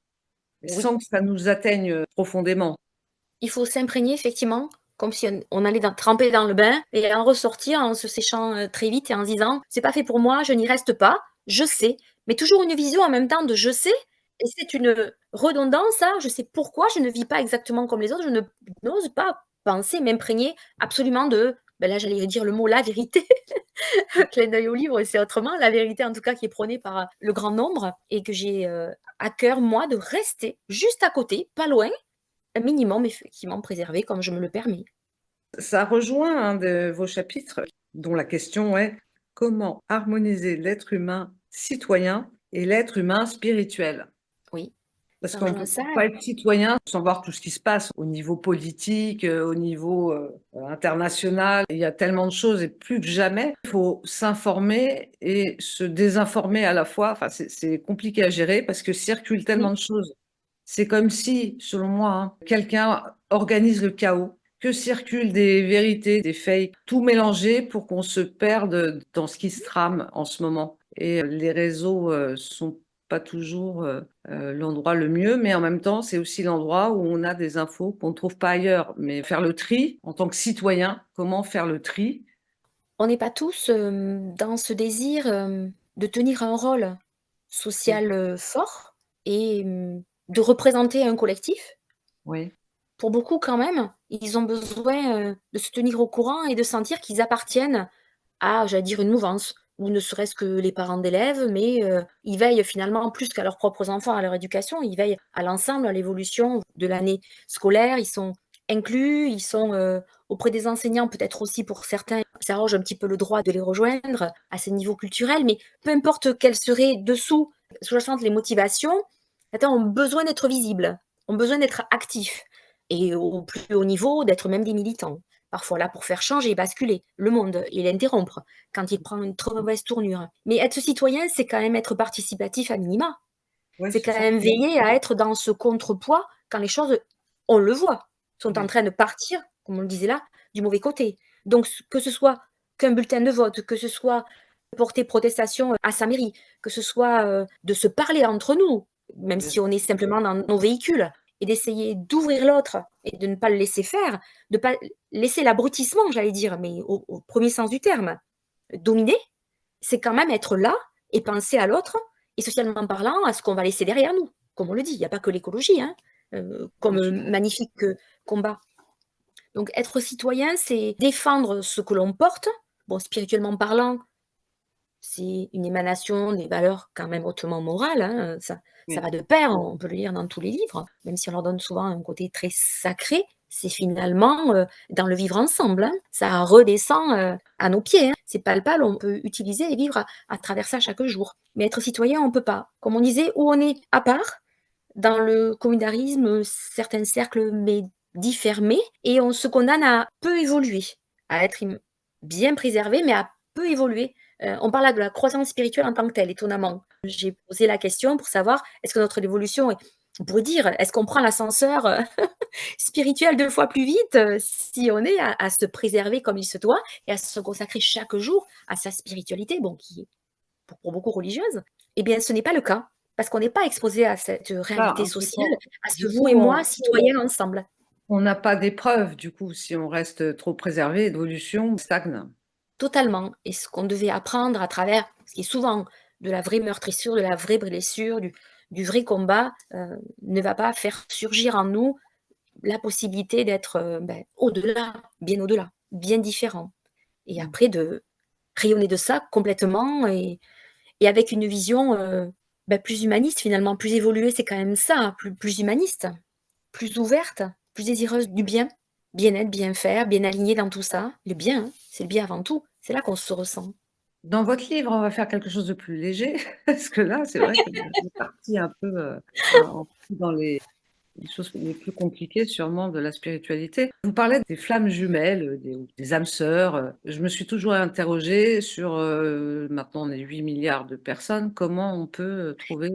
oui. sans que ça nous atteigne, profondément. Il faut s'imprégner effectivement, comme si on allait tremper dans le bain et en ressortir en se séchant, très vite et en se disant: «C'est pas fait pour moi, je n'y reste pas, je sais». Mais toujours une vision en même temps de «je sais» et c'est une redondance ça, je sais pourquoi je ne vis pas exactement comme les autres, je ne n'ose pas penser, m'imprégner absolument de, là j'allais dire le mot «la vérité». Clin d'œil au livre, c'est autrement, la vérité en tout cas qui est prônée par, le grand nombre et que j'ai, à cœur moi de rester juste à côté, pas loin, un minimum effectivement préservé comme je me le permets. Ça rejoint un de vos chapitres dont la question est: «Comment harmoniser l'être humain citoyen et l'être humain spirituel?» Oui, Parce ça qu'on rejoint peut ça. pas être citoyen sans voir tout ce qui se passe au niveau politique, au niveau, international. Il y a tellement de choses et plus que jamais, il faut s'informer et se désinformer à la fois. Enfin, c'est compliqué à gérer parce que circulent tellement Oui, de choses. C'est comme si, selon moi, hein, quelqu'un organise le chaos, que circulent des vérités, des fakes, tout mélangé pour qu'on se perde dans ce qui se trame en ce moment. Et les réseaux, sont pas toujours, l'endroit le mieux, mais en même temps, c'est aussi l'endroit où on a des infos qu'on ne trouve pas ailleurs. Mais faire le tri, en tant que citoyen, comment faire le tri? on n'est pas tous, dans ce désir, de tenir un rôle Mmh. social, fort et de représenter un collectif. Oui, Pour beaucoup quand même, ils ont besoin, de se tenir au courant et de sentir qu'ils appartiennent à, j'allais dire, une mouvance ou ne serait-ce que les parents d'élèves, mais ils veillent finalement plus qu'à leurs propres enfants, à leur éducation, ils veillent à l'ensemble, à l'évolution de l'année scolaire. Ils sont inclus, ils sont, auprès des enseignants, peut-être aussi pour certains, ils s'arrogent un petit peu le droit de les rejoindre à ces niveaux culturels, mais peu importe quelles seraient dessous sous-jacentes les motivations, certains ont besoin d'être visibles, ont besoin d'être actifs et au plus haut niveau, d'être même des militants. Parfois là pour faire changer et basculer le monde et l'interrompre quand il prend une trop mauvaise tournure. Mais être citoyen, c'est quand même être participatif à minima. ouais, C'est c'est quand ça. même veiller à être dans ce contrepoids quand les choses, on le voit, sont en Oui, train de partir, comme on le disait là, du mauvais côté. Donc que ce soit qu'un bulletin de vote, que ce soit porter protestation à sa mairie, que ce soit, de se parler entre nous, même bien si sûr. on est simplement dans nos véhicules et d'essayer d'ouvrir l'autre et de ne pas le laisser faire, de pas laisser l'abrutissement, j'allais dire, mais au 1er sens du terme, dominer, c'est quand même être là et penser à l'autre et socialement parlant, à ce qu'on va laisser derrière nous. Comme on le dit, il y a pas que l'écologie, hein, Bien comme, sûr. magnifique, combat. Donc être citoyen, c'est défendre ce que l'on porte. Bon, spirituellement parlant, c'est une émanation des valeurs quand même hautement morales, hein, ça Oui. va de pair, on peut le lire dans tous les livres, même si on leur donne souvent un côté très sacré, c'est finalement, dans le vivre ensemble, hein. Ça redescend, à nos pieds, hein. C'est palpable, on peut utiliser et vivre à travers ça chaque jour. Mais être citoyen, on peut pas. Comme on disait, ou on est à part, dans le communautarisme, certains cercles, mais dits fermés et on se condamne à peu évoluer, à être bien préservé, mais à peu évoluer. On parle là de la croissance spirituelle en tant que telle, étonnamment. J'ai posé la question pour savoir est-ce que notre évolution est on pourrait dire, est-ce qu'on prend l'ascenseur, spirituel 2 fois plus vite, si on est à se préserver comme il se doit et à se consacrer chaque jour à sa spiritualité, bon qui est pour beaucoup religieuse, eh bien, ce n'est pas le cas, parce qu'on n'est pas exposé à cette Là, réalité un peu sociale, à ce du vous coup, et moi, citoyens ensemble. on n'a pas d'épreuve, du coup, si on reste trop préservé, l'évolution stagne. Totalement. Et ce qu'on devait apprendre à travers ce qui est souvent de la vraie meurtrissure, de la vraie blessure, du vrai combat, ne va pas faire surgir en nous la possibilité d'être, au-delà, bien au-delà, bien différent. Et Mmh. après de rayonner de ça complètement et avec une vision, plus humaniste finalement, plus évoluée, c'est quand même ça, hein, plus humaniste. Plus ouverte, plus désireuse du bien, bien-être, bien faire, bien alignée dans tout ça. Le bien, hein, c'est le bien avant tout. C'est là qu'on se ressent. Dans votre livre, on va faire quelque chose de plus léger, parce que là, c'est vrai qu'on est parti un peu, dans les choses les plus compliquées sûrement de la spiritualité. Vous parlez des flammes jumelles, des âmes sœurs, je me suis toujours interrogée sur, maintenant on est 8 milliards de personnes, comment on peut, trouver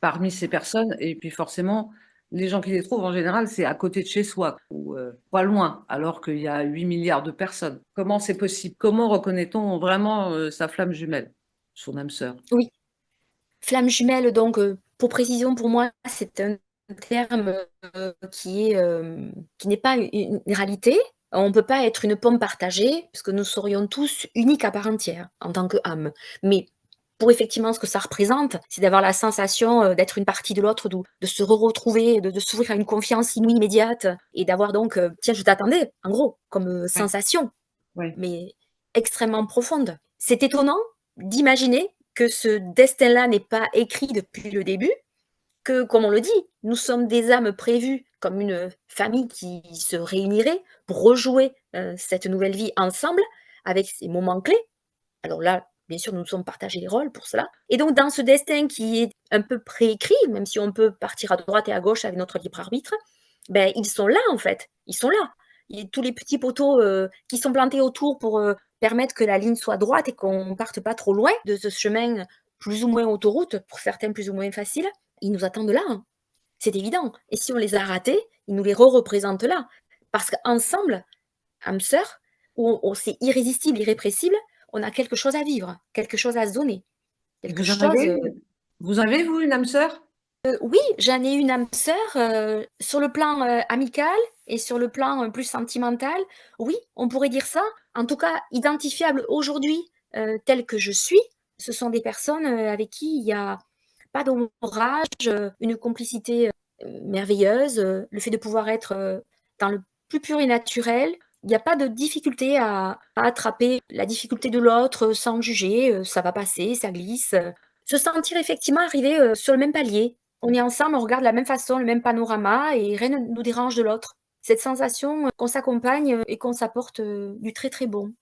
parmi ces personnes et puis forcément, les gens qui les trouvent en général, c'est à côté de chez soi ou, pas loin, alors qu'il y a 8 milliards de personnes. Comment c'est possible? Comment reconnaît-on vraiment, sa flamme jumelle, son âme sœur? Oui, flamme jumelle donc, pour précision, pour moi, c'est un terme, qui n'est pas une réalité. On ne peut pas être une pomme partagée, puisque nous serions tous uniques à part entière, en tant qu'âme. Mais pour effectivement ce que ça représente, c'est d'avoir la sensation, d'être une partie de l'autre, de se retrouver, de s'ouvrir à une confiance inouïe, immédiate et d'avoir donc, «Tiens, je t'attendais», en gros, comme, Ouais, sensation. ouais. Mais extrêmement profonde. C'est étonnant d'imaginer que ce destin-là n'est pas écrit depuis le début, que, comme on le dit, nous sommes des âmes prévues comme une famille qui se réunirait pour rejouer, cette nouvelle vie ensemble avec ces moments clés. Alors là, bien sûr, nous nous sommes partagés les rôles pour cela et donc dans ce destin qui est un peu préécrit, même si on peut partir à droite et à gauche avec notre libre arbitre, ben, ils sont là, en fait, ils sont là. Et tous les petits poteaux, qui sont plantés autour pour, permettre que la ligne soit droite et qu'on parte pas trop loin de ce chemin plus ou moins autoroute, pour certains plus ou moins facile, ils nous attendent là, hein. C'est évident et si on les a ratés, ils nous les représentent là. Parce qu'ensemble, âme sœur, où on c'est irrésistible, irrépressible, on a quelque chose à vivre, quelque chose à se donner, Et quelque vous en avez chose, une? Vous avez vous une âme sœur? oui, j'en ai une âme sœur, sur le plan, amical et sur le plan, plus sentimental. Oui, on pourrait dire ça. En tout cas, identifiable aujourd'hui, telle que je suis, ce sont des personnes, avec qui il y a pas d'ombrage, une complicité, merveilleuse, le fait de pouvoir être, dans le plus pur et naturel. Il y a pas de difficulté à attraper la difficulté de l'autre, sans juger, ça va passer, ça glisse, se sentir effectivement arrivé, sur le même palier. On est ensemble, on regarde de la même façon, le même panorama et rien ne nous dérange de l'autre. Cette sensation, qu'on s'accompagne, et qu'on s'apporte, du très, très bon.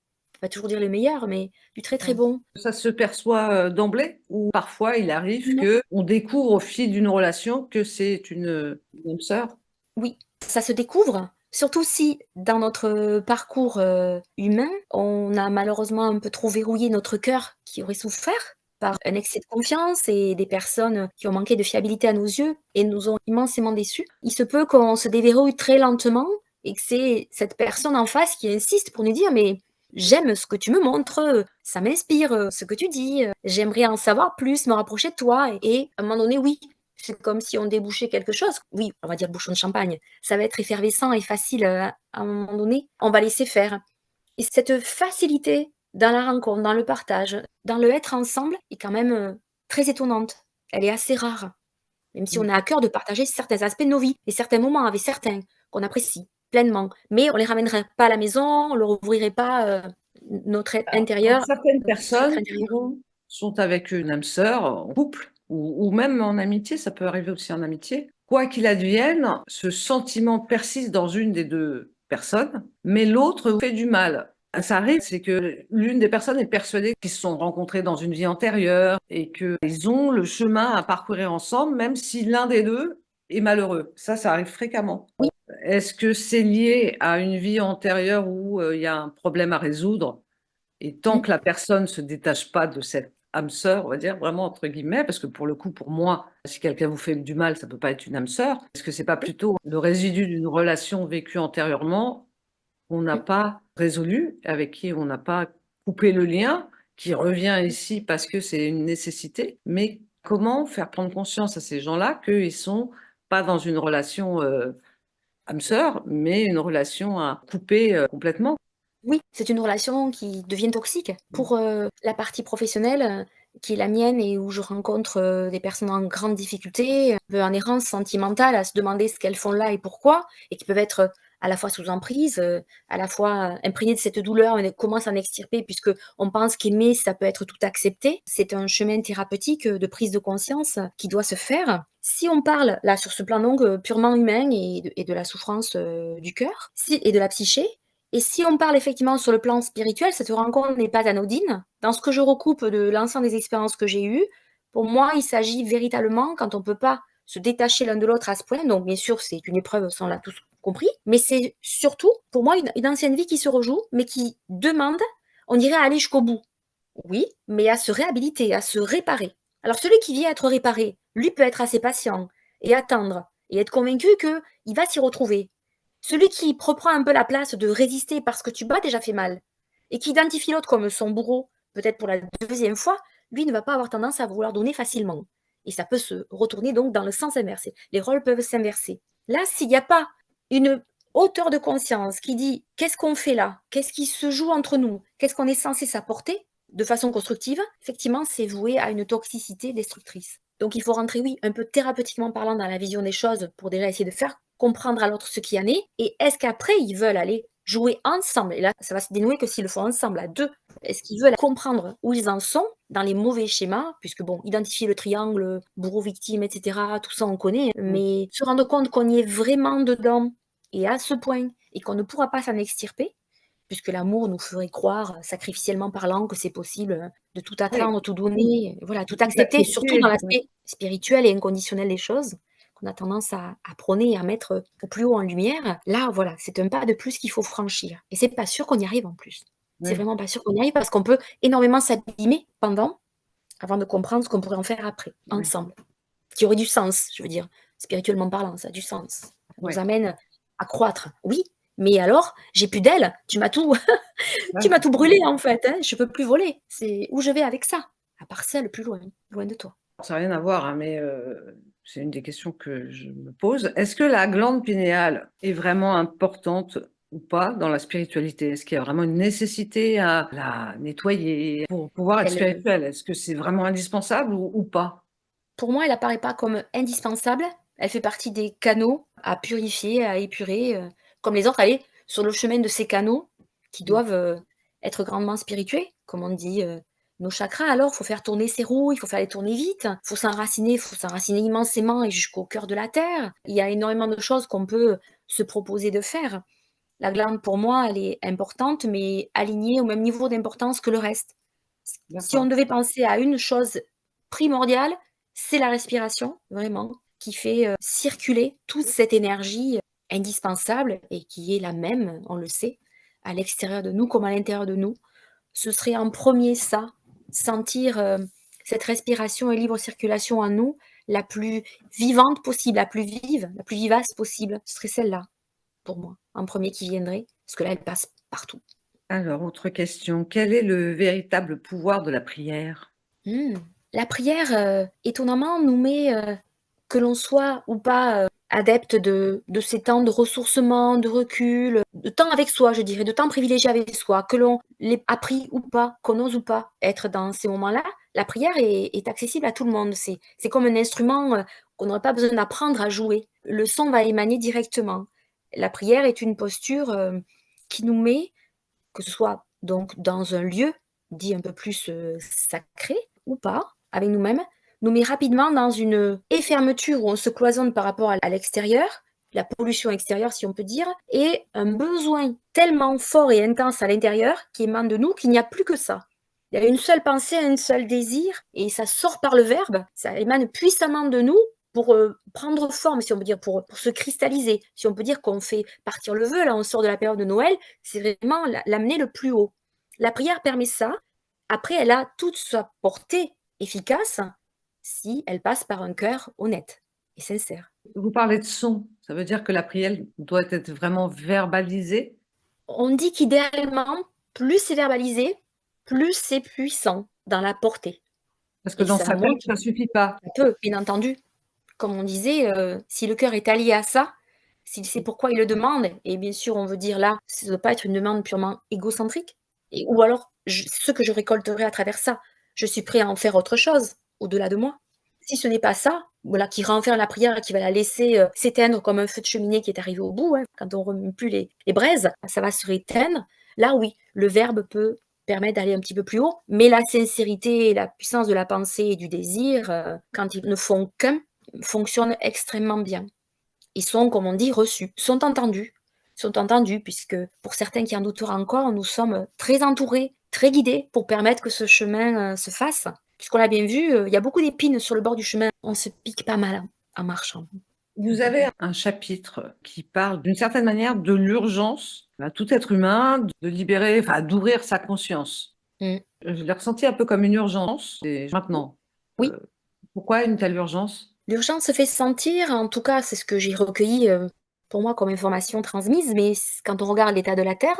Pas toujours dire le meilleur, mais du très, très Ouais. bon. Ça se perçoit, d'emblée? Ou parfois il arrive Non. qu'on découvre au fil d'une relation que c'est une âme sœur? Oui, ça se découvre, surtout si dans notre, parcours, humain, on a malheureusement un peu trop verrouillé notre cœur qui aurait souffert. par un excès de confiance et des personnes qui ont manqué de fiabilité à nos yeux et nous ont immensément déçus. Il se peut qu'on se déverrouille très lentement et que c'est cette personne en face qui insiste pour nous dire: «Mais j'aime ce que tu me montres, ça m'inspire, ce que tu dis, j'aimerais en savoir plus, me rapprocher de toi» et à un moment donné, oui, c'est comme si on débouchait quelque chose. Oui, on va dire bouchon de champagne. Ça va être effervescent et facile, à un moment donné. On va laisser faire et cette facilité dans la rencontre, dans le partage, dans le être ensemble est quand même, très étonnante. Elle est assez rare, même si on Mmh. a à cœur de partager certains aspects de nos vies et certains moments avec certains qu'on apprécie pleinement. Mais on les ramènerait pas à la maison, on leur ouvrirait pas, notre être Alors, quand intérieur, certaines notre être personnes intérieur. sont avec une âme sœur, en couple ou même en amitié, ça peut arriver aussi en amitié. Quoi qu'il advienne, ce sentiment persiste dans une des 2 personnes, mais l'autre fait du mal. Ça arrive, c'est que l'une des personnes est persuadée qu'ils se sont rencontrés dans une vie antérieure et qu'ils ont le chemin à parcourir ensemble, même si l'un des 2 est malheureux. Ça arrive fréquemment. Oui, Est-ce que c'est lié à une vie antérieure où, il y a un problème à résoudre? Et tant mmh, que la personne ne se détache pas de cette âme sœur, on va dire, vraiment entre guillemets, parce que pour le coup, pour moi, si quelqu'un vous fait du mal, ça peut pas être une âme sœur. Est-ce que c'est pas oui, plutôt le résidu d'une relation vécue antérieurement qu'on n'a mmh, pas résolue, avec qui on n'a pas coupé le lien, qui revient mmh. ici parce que c'est une nécessité? Mais comment faire prendre conscience à ces gens-là qu'ils sont pas dans une relation, âme sœur, mais une relation à couper, complètement? Oui, c'est une relation qui devient toxique. Mmh. Pour, la partie professionnelle, qui est la mienne et où je rencontre, des personnes en grande difficulté, un peu en errance sentimentale, à se demander ce qu'elles font là et pourquoi et qui peuvent être, à la fois sous emprise, à la fois, imprégnées de cette douleur, mais comment s'en extirper puisque on pense qu'aimer, ça peut être tout accepter. C'est un chemin thérapeutique, de prise de conscience, qui doit se faire. Si on parle, là, sur ce plan donc, purement humain et de la souffrance, du cœur, si et de la psyché, et si on parle effectivement sur le plan spirituel, cette rencontre n'est pas anodine. Dans ce que je recoupe de l'ensemble des expériences que j'ai eues, pour moi, il s'agit véritablement, quand on ne peut pas se détacher l'un de l'autre à ce point, donc bien sûr, c'est une épreuve, ça on l'a tous compris, mais c'est surtout, pour moi, une ancienne vie qui se rejoue, mais qui demande, on dirait, à aller jusqu'au bout. Oui, mais à se réhabiliter, à se réparer. Alors celui qui vient être réparé, lui peut être assez patient et attendre et être convaincu qu'il va s'y retrouver. Celui qui reprend un peu la place de résister parce que tu m'as déjà fait mal et qui identifie l'autre comme son bourreau, peut-être pour la deuxième fois, lui ne va pas avoir tendance à vouloir donner facilement. Et ça peut se retourner donc dans le sens inversé. Les rôles peuvent s'inverser. Là, s'il n'y a pas une hauteur de conscience qui dit qu'est-ce qu'on fait là, qu'est-ce qui se joue entre nous, qu'est-ce qu'on est censé s'apporter de façon constructive, effectivement, c'est voué à une toxicité destructrice. Donc il faut rentrer, oui, un peu thérapeutiquement parlant dans la vision des choses pour déjà essayer de faire comprendre à l'autre ce qu'il y en est. Et est-ce qu'après, ils veulent aller jouer ensemble? Et là, ça va se dénouer que s'ils le font ensemble, à deux. Est-ce qu'ils veulent comprendre où ils en sont dans les mauvais schémas? Puisque bon, identifier le triangle, bourreau-victime, etc., tout ça on connaît. Mmh. Mais se rendre compte qu'on y est vraiment dedans et à ce point et qu'on ne pourra pas s'en extirper, puisque l'amour nous ferait croire, sacrificiellement parlant, que c'est possible, de tout Oui, attendre, tout donner, voilà, tout tout accepter, surtout dans accepter. l'aspect spirituel et inconditionnel des choses, qu'on a tendance à prôner et à mettre, au plus haut en lumière. Là, voilà, c'est un pas de plus qu'il faut franchir et c'est pas sûr qu'on y arrive en plus. C'est Oui, vraiment pas sûr qu'on y arrive parce qu'on peut énormément s'abîmer pendant, avant de comprendre ce qu'on pourrait en faire après, oui, ensemble. Qui aurait du sens, je veux dire, spirituellement parlant, ça a du sens. Ça nous oui. amène à croître. Oui, mais alors, j'ai plus d'ailes, tu m'as tout tu Ouais, m'as tout brûlé en fait, hein, je peux plus voler. C'est où je vais avec ça? À part celle plus loin, loin de toi. ça a rien à voir, hein, mais c'est une des questions que je me pose. Est-ce que la glande pinéale est vraiment importante ou pas dans la spiritualité? Est-ce qu'il y a vraiment une nécessité à la nettoyer pour pouvoir être Elle, spirituel? Est-ce que c'est vraiment indispensable ou pas? pour moi, elle apparaît pas comme indispensable. Elle fait partie des canaux à purifier, à épurer, comme les autres. Elle est sur le chemin de ces canaux qui Mmh. doivent, être grandement spiritués. Comme on dit, nos chakras alors, faut faire tourner ces roues, il faut faire les tourner vite, il faut s'enraciner immensément et jusqu'au cœur de la terre. Il y a énormément de choses qu'on peut se proposer de faire. La glande pour moi, elle est importante, mais alignée au même niveau d'importance que le reste. Si on D'accord. devait penser à une chose primordiale, c'est la respiration, vraiment, qui fait, circuler toute cette énergie, indispensable et qui est la même, on le sait, à l'extérieur de nous comme à l'intérieur de nous. Ce serait en premier ça, sentir, cette respiration et libre circulation en nous la plus vivante possible, la plus vive, la plus vivace possible. Ce serait celle-là, pour moi, en premier qui viendrait, parce que là, elle passe partout. Alors, autre question. Quel est le véritable pouvoir de la prière? Mmh. La prière, étonnamment, nous met, que l'on soit ou pas, adepte de ces temps de ressourcement, de recul, de temps avec soi, je dirais, de temps privilégié avec soi, que l'on l'ait appris ou pas, qu'on ose ou pas être dans ces moments-là, la prière est accessible à tout le monde. C'est comme un instrument, qu'on n'aurait pas besoin d'apprendre à jouer. Le son va émaner directement. La prière est une posture, qui nous met, que ce soit donc dans un lieu dit un peu plus, sacré ou pas, avec nous-mêmes, nous met rapidement dans une fermeture où on se cloisonne par rapport à l'extérieur, la pollution extérieure si on peut dire, et un besoin tellement fort et intense à l'intérieur qui émane de nous qu'il n'y a plus que ça. Il y a une seule pensée, un seul désir et ça sort par le verbe, ça émane puissamment de nous pour, prendre forme, si on peut dire, pour se cristalliser. Si on peut dire qu'on fait partir le vœu, là on sort de la période de Noël, c'est vraiment l'amener le plus haut. La prière permet ça. Après, elle a toute sa portée efficace si elle passe par un cœur honnête et sincère. Vous parlez de son. Ça veut dire que la prière doit être vraiment verbalisée? On dit qu'idéalement, plus c'est verbalisé, plus c'est puissant dans la portée Parce que et dans ça sa tête, monte ça suffit pas. un peu, bien entendu. Comme on disait, si le cœur est allié à ça, s'il sait pourquoi il le demande et bien sûr, on veut dire là, ça ne doit pas être une demande purement égocentrique et ou alors ce que je récolterai à travers ça, je suis prêt à en faire autre chose, au-delà de moi. Si ce n'est pas ça, voilà, qui renferme la prière et qui va la laisser, s'éteindre comme un feu de cheminée qui est arrivé au bout, hein, quand on remet plus les braises, ça va se rééteindre. Là oui, le verbe peut permettre d'aller un petit peu plus haut, mais la sincérité et la puissance de la pensée et du désir, quand ils ne font qu'un, fonctionnent extrêmement bien. Ils sont, comme on dit, reçus, sont entendus puisque pour certains qui en douteraient encore, nous sommes très entourés, très guidés pour permettre que ce chemin, se fasse. Puisqu'on l'a bien vu, il y a beaucoup d'épines sur le bord du chemin. On se pique pas mal en marchant. Vous avez un chapitre qui parle d'une certaine manière de l'urgence à tout être humain de libérer, enfin d'ouvrir sa conscience. Mmh. Je l'ai ressenti un peu comme une urgence et maintenant. Oui, Heu, Pourquoi une telle urgence? l'urgence se fait sentir, en tout cas, c'est ce que j'ai recueilli, pour moi comme information transmise, mais quand on regarde l'état de la terre,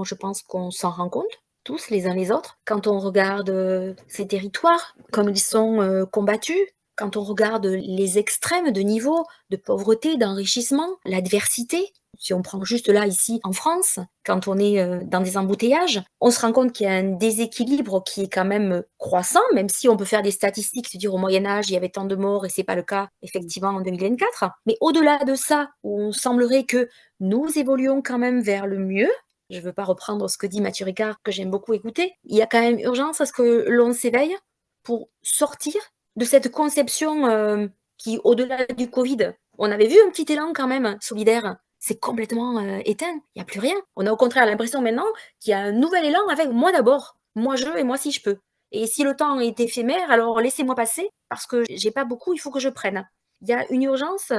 je pense qu'on s'en rend compte, tous les uns les autres. Quand on regarde, ces territoires, comme ils sont, combattus, quand on regarde les extrêmes de niveau, de pauvreté, d'enrichissement, l'adversité. Si on prend juste là, ici, en France, quand on est, dans des embouteillages, on se rend compte qu'il y a un déséquilibre qui est quand même, croissant, même si on peut faire des statistiques, se dire: «Au Moyen Âge, il y avait tant de morts et c'est pas le cas, effectivement, en 2024». Mais au-delà de ça, où on semblerait que nous évoluons quand même vers le mieux, je veux pas reprendre ce que dit Mathieu Ricard, que j'aime beaucoup écouter, il y a quand même urgence à ce que l'on s'éveille pour sortir de cette conception, qui, au-delà du covid, on avait vu un petit élan quand même solidaire. C'est complètement, éteint. Il y a plus rien. On a au contraire l'impression maintenant qu'il y a un nouvel élan avec moi d'abord. Moi je et moi si je peux. Et si le temps est éphémère, alors laissez-moi passer parce que j'ai pas beaucoup, il faut que je prenne. Il y a une urgence,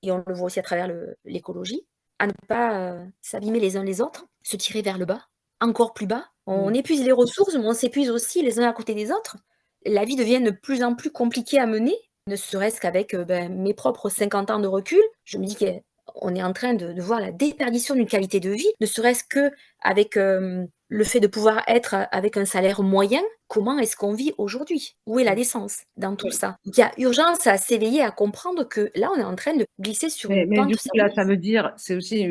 et on le voit aussi à travers l'écologie, à ne pas, s'abîmer les uns les autres, se tirer vers le bas, encore plus bas. On Mmh. épuise les ressources, mais on s'épuise aussi les uns à côté des autres. La vie devient de plus en plus compliquée à mener, ne serait-ce qu'avec, mes propres 50 ans de recul. Je me dis qu'on est en train de voir la déperdition d'une qualité de vie, ne serait-ce qu'avec, le fait de pouvoir être avec un salaire moyen. Comment est-ce qu'on vit aujourd'hui? Où est la décence dans tout Oui. ça? Il y a urgence à s'éveiller, à comprendre que là, on est en train de glisser sur une Mais pente du coup, là, ça savoureuse. veut dire c'est aussi,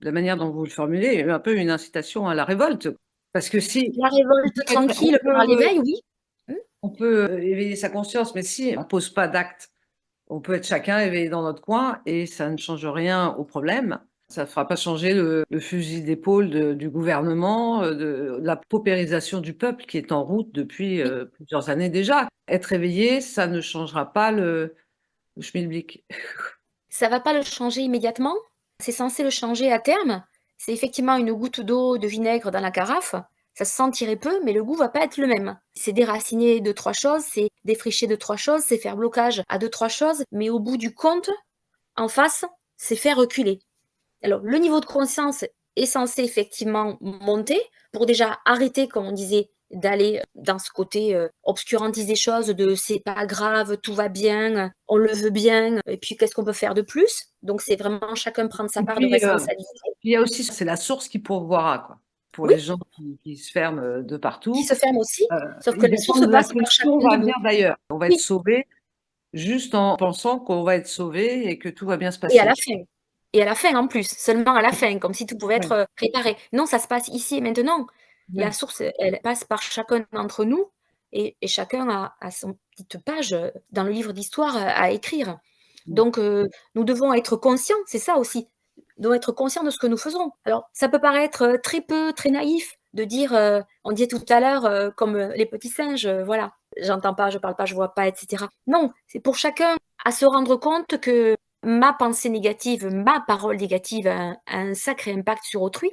la manière dont vous le formulez, un peu une incitation à la révolte. Parce que si La on révolte peut être tranquille par l'éveil, oui. Mmh. on peut, éveiller sa conscience, mais si on pose pas d'acte, on peut être chacun éveillé dans notre coin et ça ne change rien au problème. Ça ne fera pas changer le fusil d'épaule du gouvernement, de la paupérisation du peuple qui est en route depuis, Oui. plusieurs années déjà. Être éveillé, ça ne changera pas le schmilblick. Ça va pas le changer immédiatement. C'est censé le changer à terme. C'est effectivement une goutte d'eau, de vinaigre dans la carafe. Ça se sentirait peu, mais le goût va pas être le même. C'est déraciner 2-3 choses, c'est défricher 2-3 choses, c'est faire blocage à 2-3 choses, mais au bout du compte, en face, c'est faire reculer. Alors, le niveau de conscience est censé effectivement monter pour déjà arrêter, comme on disait, d'aller dans ce côté obscurantise des choses, de c'est pas grave, tout va bien, on le veut bien, et puis qu'est-ce qu'on peut faire de plus? Donc c'est vraiment chacun prendre sa Et part de puis, responsabilité. il y a aussi c'est la source qui pourvoira, quoi. Pour Oui, les gens qui se ferment, de qui partout, se ferme aussi, heu, sauf que ils la source dépendent de la passe par pression chacun de va nous. venir d'ailleurs. On va être Oui, sauvés juste en pensant qu'on va être sauvés et que tout va bien se et à la passer. fin. Et à la fin en plus, seulement à la fin, comme si tout pouvait Ouais, être réparé. Non, ça se passe ici et maintenant. La ouais. source, elle passe par chacun d'entre nous et chacun a son petite page dans le livre d'histoire à écrire. Mmh. Donc, nous devons être conscients, c'est ça aussi. Nous devons être conscients de ce que nous faisons. Alors, ça peut paraître très naïf de dire, on disait tout à l'heure, comme les petits singes, voilà, j'entends pas, je parle pas, je vois pas, etc. Non, c'est pour chacun à se rendre compte que ma pensée négative, ma parole négative a un sacré impact sur autrui.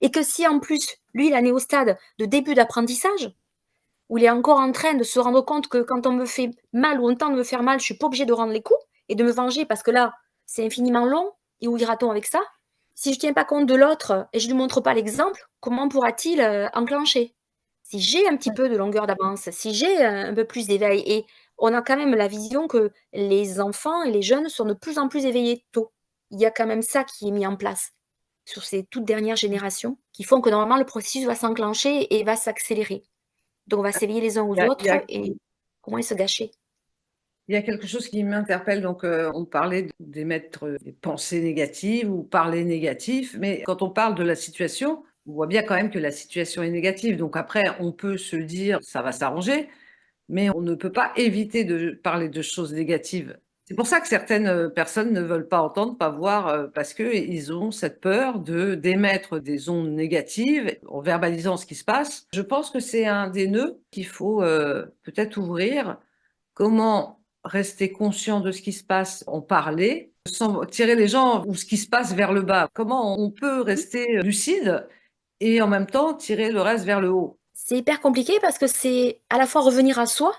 Et que si en plus, lui, il en est au stade de début d'apprentissage, où il est encore en train de se rendre compte que quand on me fait mal ou on tente de me faire mal, je suis pas obligée de rendre les coups et de me venger parce que là, c'est infiniment long. Et où ira-t-on avec ça? Si je tiens pas compte de l'autre et je lui montre pas l'exemple, comment pourra-t-il enclencher? Si j'ai un petit peu de longueur d'avance, si j'ai un peu plus d'éveil, et on a quand même la vision que les enfants et les jeunes sont de plus en plus éveillés tôt. Il y a quand même ça qui est mis en place sur ces toutes dernières générations, qui font que normalement le processus va s'enclencher et va s'accélérer. Donc on va s'éveiller les uns Il y aux a il y autres a et comment se gâcher. il y a quelque chose qui m'interpelle, donc on parlait d'émettre des pensées négatives ou parler négatif, mais quand on parle de la situation, on voit bien quand même que la situation est négative. Donc après, on peut se dire: «Ça va s'arranger», mais on ne peut pas éviter de parler de choses négatives. C'est pour ça que certaines, personnes ne veulent pas entendre, pas voir, parce qu'ils ont cette peur d'émettre des ondes négatives en verbalisant ce qui se passe. Je pense que c'est un des nœuds qu'il faut, peut-être ouvrir. Comment rester conscient de ce qui se passe, en parler, sans tirer les gens ou ce qui se passe vers le bas? Comment on peut rester lucide et en même temps tirer le reste vers le haut? C'est hyper compliqué parce que c'est à la fois revenir à soi,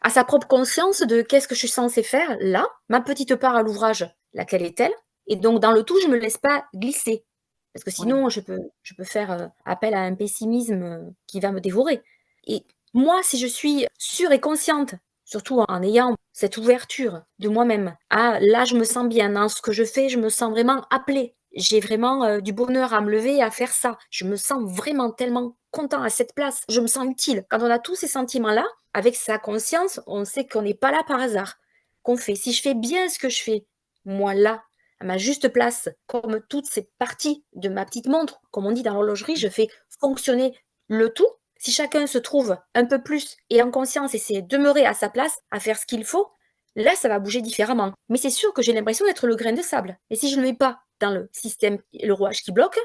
à sa propre conscience de qu'est-ce que je suis censée faire là, ma petite part à l'ouvrage, laquelle est-elle? Et donc dans le tout, je me laisse pas glisser. Parce que Ouais. sinon je peux faire, appel à un pessimisme, qui va me dévorer. Et moi, si je suis sûre et consciente, surtout en ayant cette ouverture de moi-même, ah là, je me sens bien dans ce que je fais, je me sens vraiment appelée. J'ai vraiment, du bonheur à me lever et à faire ça. Je me sens vraiment tellement content à cette place. Je me sens utile. Quand on a tous ces sentiments-là, avec sa conscience, on sait qu'on n'est pas là par hasard, qu'on fait. Si je fais bien ce que je fais, moi là, à ma juste place, comme toutes ces parties de ma petite montre, comme on dit dans l'horlogerie, je fais fonctionner le tout. Si chacun se trouve un peu plus et en conscience et c'est demeurer à sa place, à faire ce qu'il faut, là, ça va bouger différemment. Mais c'est sûr que j'ai l'impression d'être le grain de sable. Et si je ne le mets pas dans le système, le rouage qui bloque,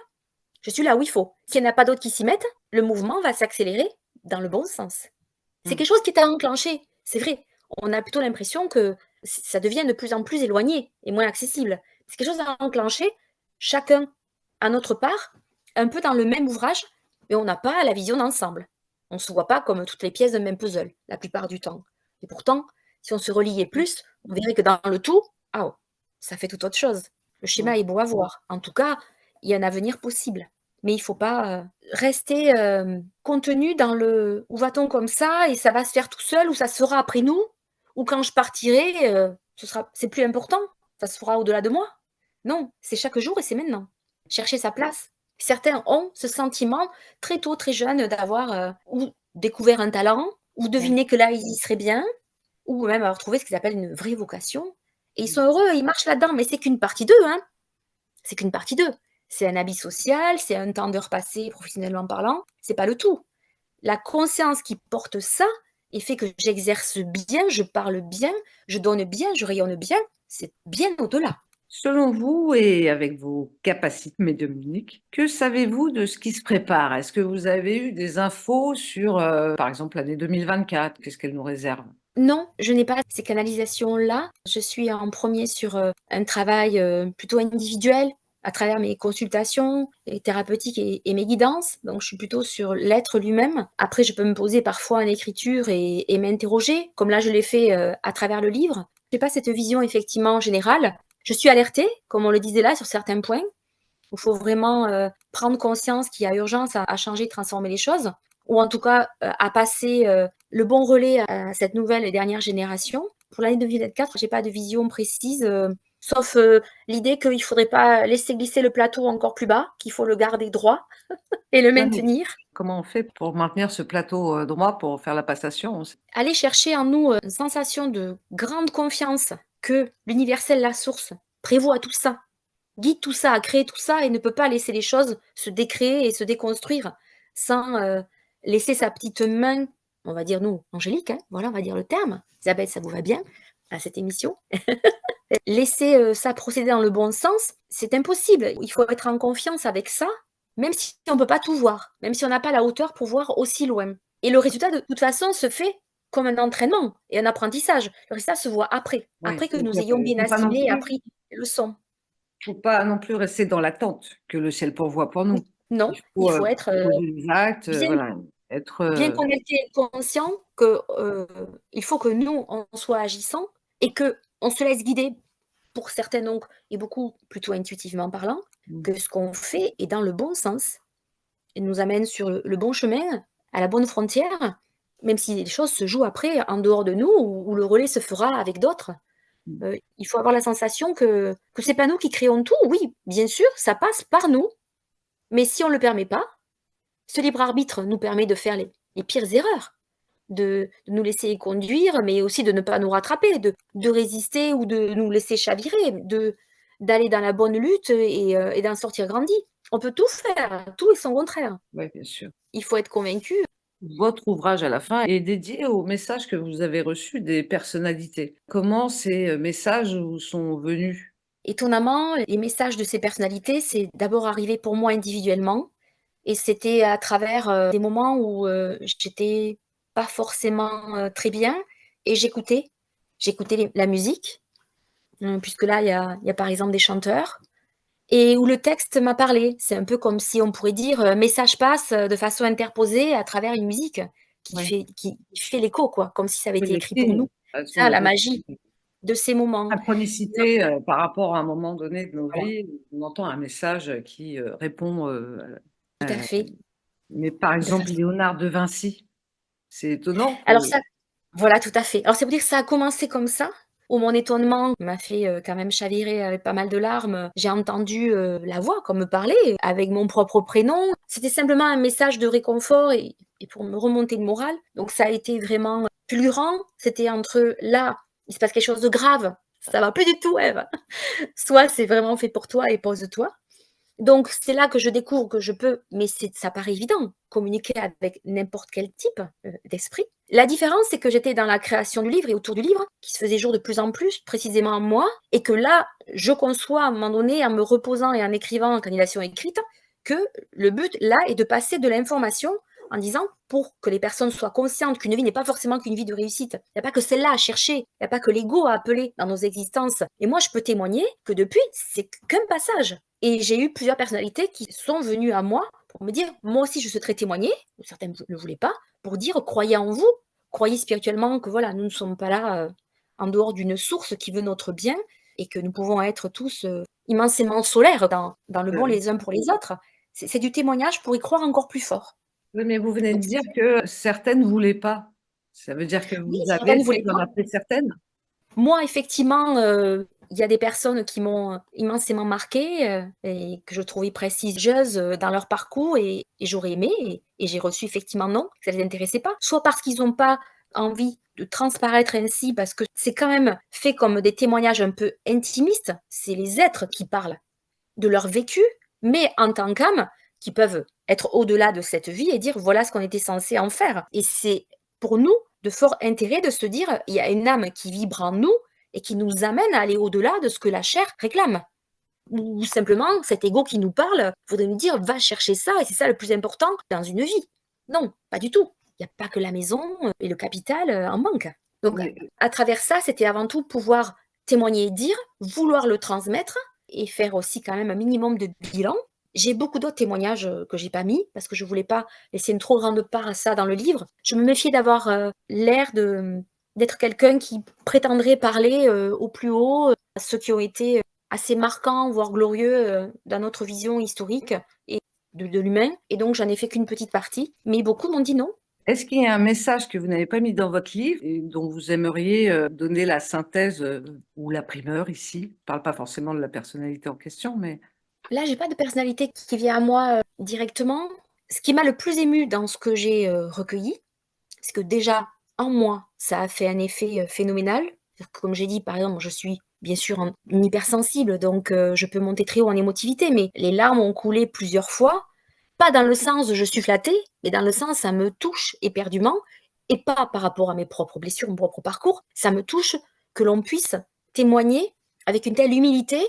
je suis là où il faut. S'il n'y en a pas d'autres qui s'y mettent, le mouvement va s'accélérer dans le bon sens. C'est Mmh. quelque chose qui est à enclencher, c'est vrai. On a plutôt l'impression que ça devient de plus en plus éloigné et moins accessible. C'est quelque chose à enclencher, chacun à notre part, un peu dans le même ouvrage, mais on n'a pas la vision d'ensemble. On ne se voit pas comme toutes les pièces d'un même puzzle, la plupart du temps. Et pourtant, si on se reliait plus, on verrait que dans le tout, ah, ça fait tout autre chose. Le Mmh. schéma est beau à voir. En tout cas, il y a un avenir possible. Mais il faut pas, rester, contenu dans le: «Où va-t-on comme ça et ça va se faire tout seul ou ça se fera après nous? Ou quand je partirai, c'est plus important, ça se fera au-delà de moi». Non, c'est chaque jour et c'est maintenant. Chercher sa place. Certains ont ce sentiment très tôt, très jeunes d'avoir, ou découvert un talent, ou Ouais. deviné que là, ils y seraient bien, ou même avoir trouvé ce qu'ils appellent une vraie vocation et ils Mmh. sont heureux, ils marchent là-dedans, mais c'est qu'une partie d'eux, hein. C'est qu'une partie d'eux. C'est un habit social, c'est un temps d'heure passé professionnellement parlant, c'est pas le tout. La conscience qui porte ça et fait que j'exerce bien, je parle bien, je donne bien, je rayonne bien, c'est bien au-delà. Selon vous et avec vos capacités médiumniques, que savez-vous de ce qui se prépare? Est-ce que vous avez eu des infos sur, par exemple, l'année 2024? Qu'est-ce qu'elle nous réserve? Non, je n'ai pas ces canalisations-là. Je suis en premier sur, un travail, plutôt individuel, à travers mes consultations et thérapeutiques et mes guidances. Donc je suis plutôt sur l'être lui-même. Après, je peux me poser parfois en écriture et m'interroger, comme là je l'ai fait, à travers le livre. J'ai pas cette vision effectivement générale. Je suis alertée, comme on le disait là, sur certains points. Il faut vraiment, prendre conscience qu'il y a urgence à changer, transformer les choses. ou en tout cas à passer le bon relais à cette nouvelle et dernière génération. Pour l'année 2024, j'ai pas de vision précise, sauf l'idée qu'il faudrait pas laisser glisser le plateau encore plus bas, qu'il faut le garder droit et le Ouais, mais maintenir. comment on fait pour maintenir ce plateau, droit pour faire la passation? Aller chercher en nous une sensation de grande confiance que l'universel, la source, prévoit tout ça, guide tout ça, a créé tout ça et ne peut pas laisser les choses se décréer et se déconstruire sans laisser sa petite main, on va dire nous, angélique, hein, voilà, on va dire le terme. Isabelle, ça vous va bien à cette émission? Laisser ça procéder dans le bon sens, c'est impossible. Il faut être en confiance avec ça, même si on ne peut pas tout voir, même si on n'a pas la hauteur pour voir aussi loin. Et le résultat, de toute façon, se fait comme un entraînement et un apprentissage. Le résultat se voit après, Oui, après que nous c'est-à-dire ayons qu'il bien assimilé et appris les leçons. faut pas non plus rester dans l'attente que le ciel pourvoie pour nous. Non, Il il faut, faut être poser les actes, bien voilà, être, bien connecté et conscient que, il faut que nous, on soit agissants et qu'on se laisse guider pour certains donc et beaucoup plutôt intuitivement parlant, mmh, que ce qu'on fait est dans le bon sens et nous amène sur le bon chemin, à la bonne frontière, même si les choses se jouent après en dehors de nous ou le relais se fera avec d'autres. mmh, Il faut avoir la sensation que c'est pas nous qui créons tout. Oui, bien sûr, ça passe par nous, mais si on le permet pas, ce libre arbitre nous permet de faire les pires erreurs, de nous laisser conduire, mais aussi de ne pas nous rattraper, de résister ou de nous laisser chavirer, d'aller dans la bonne lutte et d'en sortir grandi. On peut tout faire, tout et son contraire. ouais, bien sûr. Il faut être convaincu. Votre ouvrage à la fin est dédié aux messages que vous avez reçus des personnalités. Comment ces, messages vous sont venus? Étonnamment, les messages de ces personnalités, c'est d'abord arrivé pour moi individuellement et c'était à travers, des moments où, j'étais pas forcément, très bien et j'écoutais. J'écoutais la musique, puisque là, il y a par exemple des chanteurs et où le texte m'a parlé. C'est un peu comme si on pourrait dire, message passe, de façon interposée à travers une musique Ouais, qui fait l'écho quoi, comme si ça avait oui, été les écrit pour signes, nous. elles sont Ça, la des magie de ces moments. Non, synchronicité, par rapport à un moment donné de nos voilà, vies, où on entend un message, qui, répond, tout à fait, mais par de exemple façon Léonard de Vinci, c'est étonnant que alors ça voilà, tout à fait. Alors c'est pour dire que ça a commencé comme ça, où mon étonnement m'a fait, quand même chavirer avec pas mal de larmes. J'ai entendu, la voix comme me parler avec mon propre prénom. C'était simplement un message de réconfort et pour me remonter le moral. Donc ça a été vraiment, fulgurant. C'était entre là, il se passe quelque chose de grave, ça va plus du tout Ève, soit c'est vraiment fait pour toi et pose-toi. Donc c'est là que je découvre que je peux, mais ça paraît évident, communiquer avec n'importe quel type, d'esprit. La différence, c'est que j'étais dans la création du livre et autour du livre, qui se faisait jour de plus en plus, précisément en moi, et que là, je conçois à un moment donné, en me reposant et en écrivant en cannulation écrite, que le but là est de passer de l'information en disant pour que les personnes soient conscientes qu'une vie n'est pas forcément qu'une vie de réussite. Il n'y a pas que celle-là à chercher, il n'y a pas que l'ego à appeler dans nos existences. Et moi, je peux témoigner que depuis, c'est qu'un passage. Et j'ai eu plusieurs personnalités qui sont venues à moi pour me dire: «Moi aussi je souhaiterais témoigner», ou certaines ne voulaient pas, pour dire: «Croyez en vous, croyez spirituellement que voilà, nous ne sommes pas là, en dehors d'une source qui veut notre bien et que nous pouvons être tous, immensément solaires dans le bon heu, les uns pour les autres». C'est du témoignage pour y croire encore plus fort. oui, mais vous venez de Donc dire que certaines voulaient pas. Ça veut dire que oui, vous avez certaines ne essayé voulaient d'en pas. appeler certaines? Moi, effectivement, il y a des personnes qui m'ont, immensément marquée, et que je trouvais prestigieuses, dans leur parcours et j'aurais aimé et j'ai reçu effectivement non, que ça les intéressait pas. Soit parce qu'ils ont pas envie de transparaître ainsi, parce que c'est quand même fait comme des témoignages un peu intimistes. C'est les êtres qui parlent de leur vécu, mais en tant qu'âme, qui peuvent être au-delà de cette vie et dire: «Voilà ce qu'on était censé en faire» et c'est pour nous de fort intérêt de se dire: «Il y a une âme qui vibre en nous et qui nous amène à aller au-delà de ce que la chair réclame». Ou simplement cet ego qui nous parle voudrait nous dire: «Va chercher ça et c'est ça le plus important dans une vie». Non, pas du tout. Il y a pas que la maison, et le capital, en banque. Donc Mais à travers ça, c'était avant tout pouvoir témoigner et dire, vouloir le transmettre et faire aussi quand même un minimum de bilan. J'ai beaucoup d'autres témoignages, que j'ai pas mis parce que je voulais pas laisser une trop grande part à ça dans le livre. Je me méfiais d'avoir, l'air d'être quelqu'un qui prétendrait parler, au plus haut, à ceux qui ont été, assez marquants, voire glorieux, dans notre vision historique et de l'humain et donc j'en ai fait qu'une petite partie. Mais beaucoup m'ont dit non. Est-ce qu'il y a un message que vous n'avez pas mis dans votre livre et dont vous aimeriez donner la synthèse ou la primeur ici? Je ne parle pas forcément de la personnalité en question, mais Là, j'ai pas de personnalité qui vient à moi, directement. Ce qui m'a le plus émue dans ce que j'ai, recueilli, c'est que déjà, en moi, ça a fait un effet, phénoménal. C'est-à-dire que comme j'ai dit, par exemple, je suis bien sûr une hypersensible, donc je peux monter très haut en émotivité, mais les larmes ont coulé plusieurs fois. Pas dans le sens de «je suis flattée», mais dans le sens ça me touche éperdument et pas par rapport à mes propres blessures, mon propre parcours. Ça me touche que l'on puisse témoigner avec une telle humilité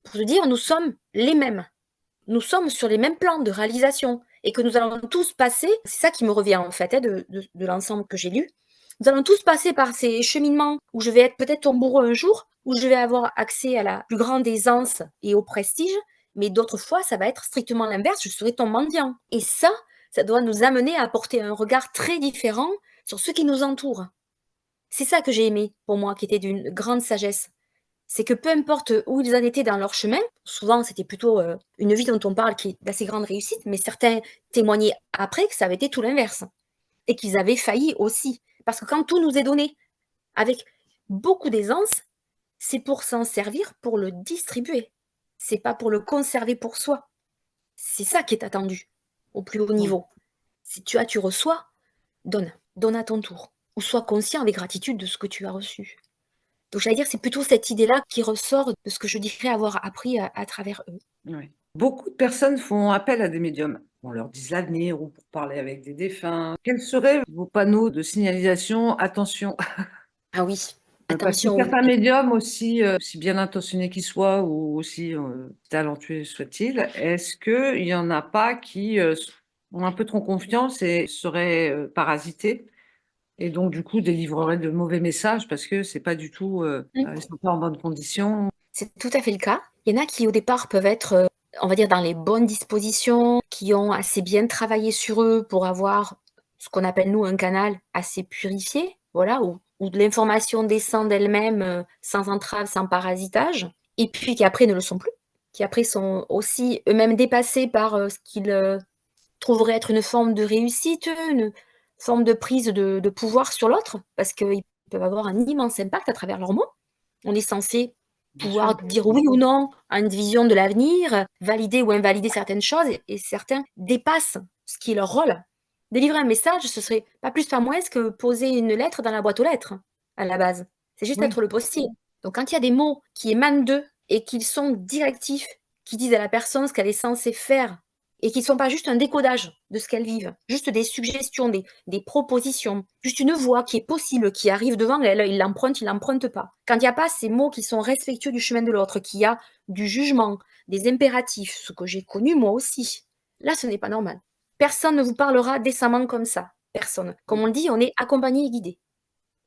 pour se dire: «Nous sommes les mêmes». Nous sommes sur les mêmes plans de réalisation et que nous allons tous passer, c'est ça qui me revient en fait, hein, de l'ensemble que j'ai lu. Nous allons tous passer par ces cheminements où je vais être peut-être ton bourreau un jour, où je vais avoir accès à la plus grande aisance et au prestige, mais d'autres fois, ça va être strictement l'inverse, je serai ton mendiant. Et ça doit nous amener à porter un regard très différent sur ceux qui nous entourent. C'est ça que j'ai aimé pour moi, qui était d'une grande sagesse. C'est que peu importe où ils en étaient dans leur chemin, souvent c'était plutôt, une vie dont on parle qui est d'assez grande réussite, mais certains témoignaient après que ça avait été tout l'inverse et qu'ils avaient failli aussi. Parce que quand tout nous est donné avec beaucoup d'aisance, c'est pour s'en servir, pour le distribuer. C'est pas pour le conserver pour soi. C'est ça qui est attendu au plus haut oui. niveau. Si tu as, tu reçois, donne, donne à ton tour ou sois conscient avec gratitude de ce que tu as reçu. Donc j'allais dire, c'est plutôt cette idée-là qui ressort de ce que je dirais avoir appris à travers eux. Oui. Beaucoup de personnes font appel à des médiums. On leur dise l'avenir ou pour parler avec des défunts. Quels seraient vos panneaux de signalisation? Attention, Ah oui, parce que attention, oui. certains médiums aussi bien intentionnés qu'ils soient ou aussi talentueux soient-ils, est-ce qu'il y en a pas qui ont un peu trop confiance et seraient parasités et donc du coup délivreraient de mauvais messages parce que c'est pas du tout, Mmh. ils sont pas en bonne condition? C'est tout à fait le cas. Il y en a qui au départ peuvent être, on va dire dans les bonnes dispositions, qui ont assez bien travaillé sur eux pour avoir ce qu'on appelle nous un canal assez purifié, voilà, où de l'information descend d'elle-même, sans entrave, sans parasitage et puis qui après ne le sont plus, qui après sont aussi eux-mêmes dépassés par, ce qu'ils, trouveraient être une forme de réussite, une forme de prise de pouvoir sur l'autre, parce qu'ils peuvent avoir un immense impact à travers leurs mots. On est censé Bien sûr. pouvoir dire oui ou non à une vision de l'avenir, valider ou invalider certaines choses et certains dépassent ce qui est leur rôle. Délivrer un message, ce serait pas plus pas moins que poser une lettre dans la boîte aux lettres, à la base. C'est juste Oui. être le postier. Donc quand il y a des mots qui émanent d'eux et qu'ils sont directifs, qui disent à la personne ce qu'elle est censée faire et qui ne sont pas juste un décodage de ce qu'elles vivent, juste des suggestions, des propositions, juste une voix qui est possible, qui arrive devant elle, il l'emprunte pas. Quand il n'y a pas ces mots qui sont respectueux du chemin de l'autre, qu'il y a du jugement, des impératifs, ce que j'ai connu moi aussi, là ce n'est pas normal. Personne ne vous parlera décemment comme ça. Personne. Comme on le dit, on est accompagné et guidé.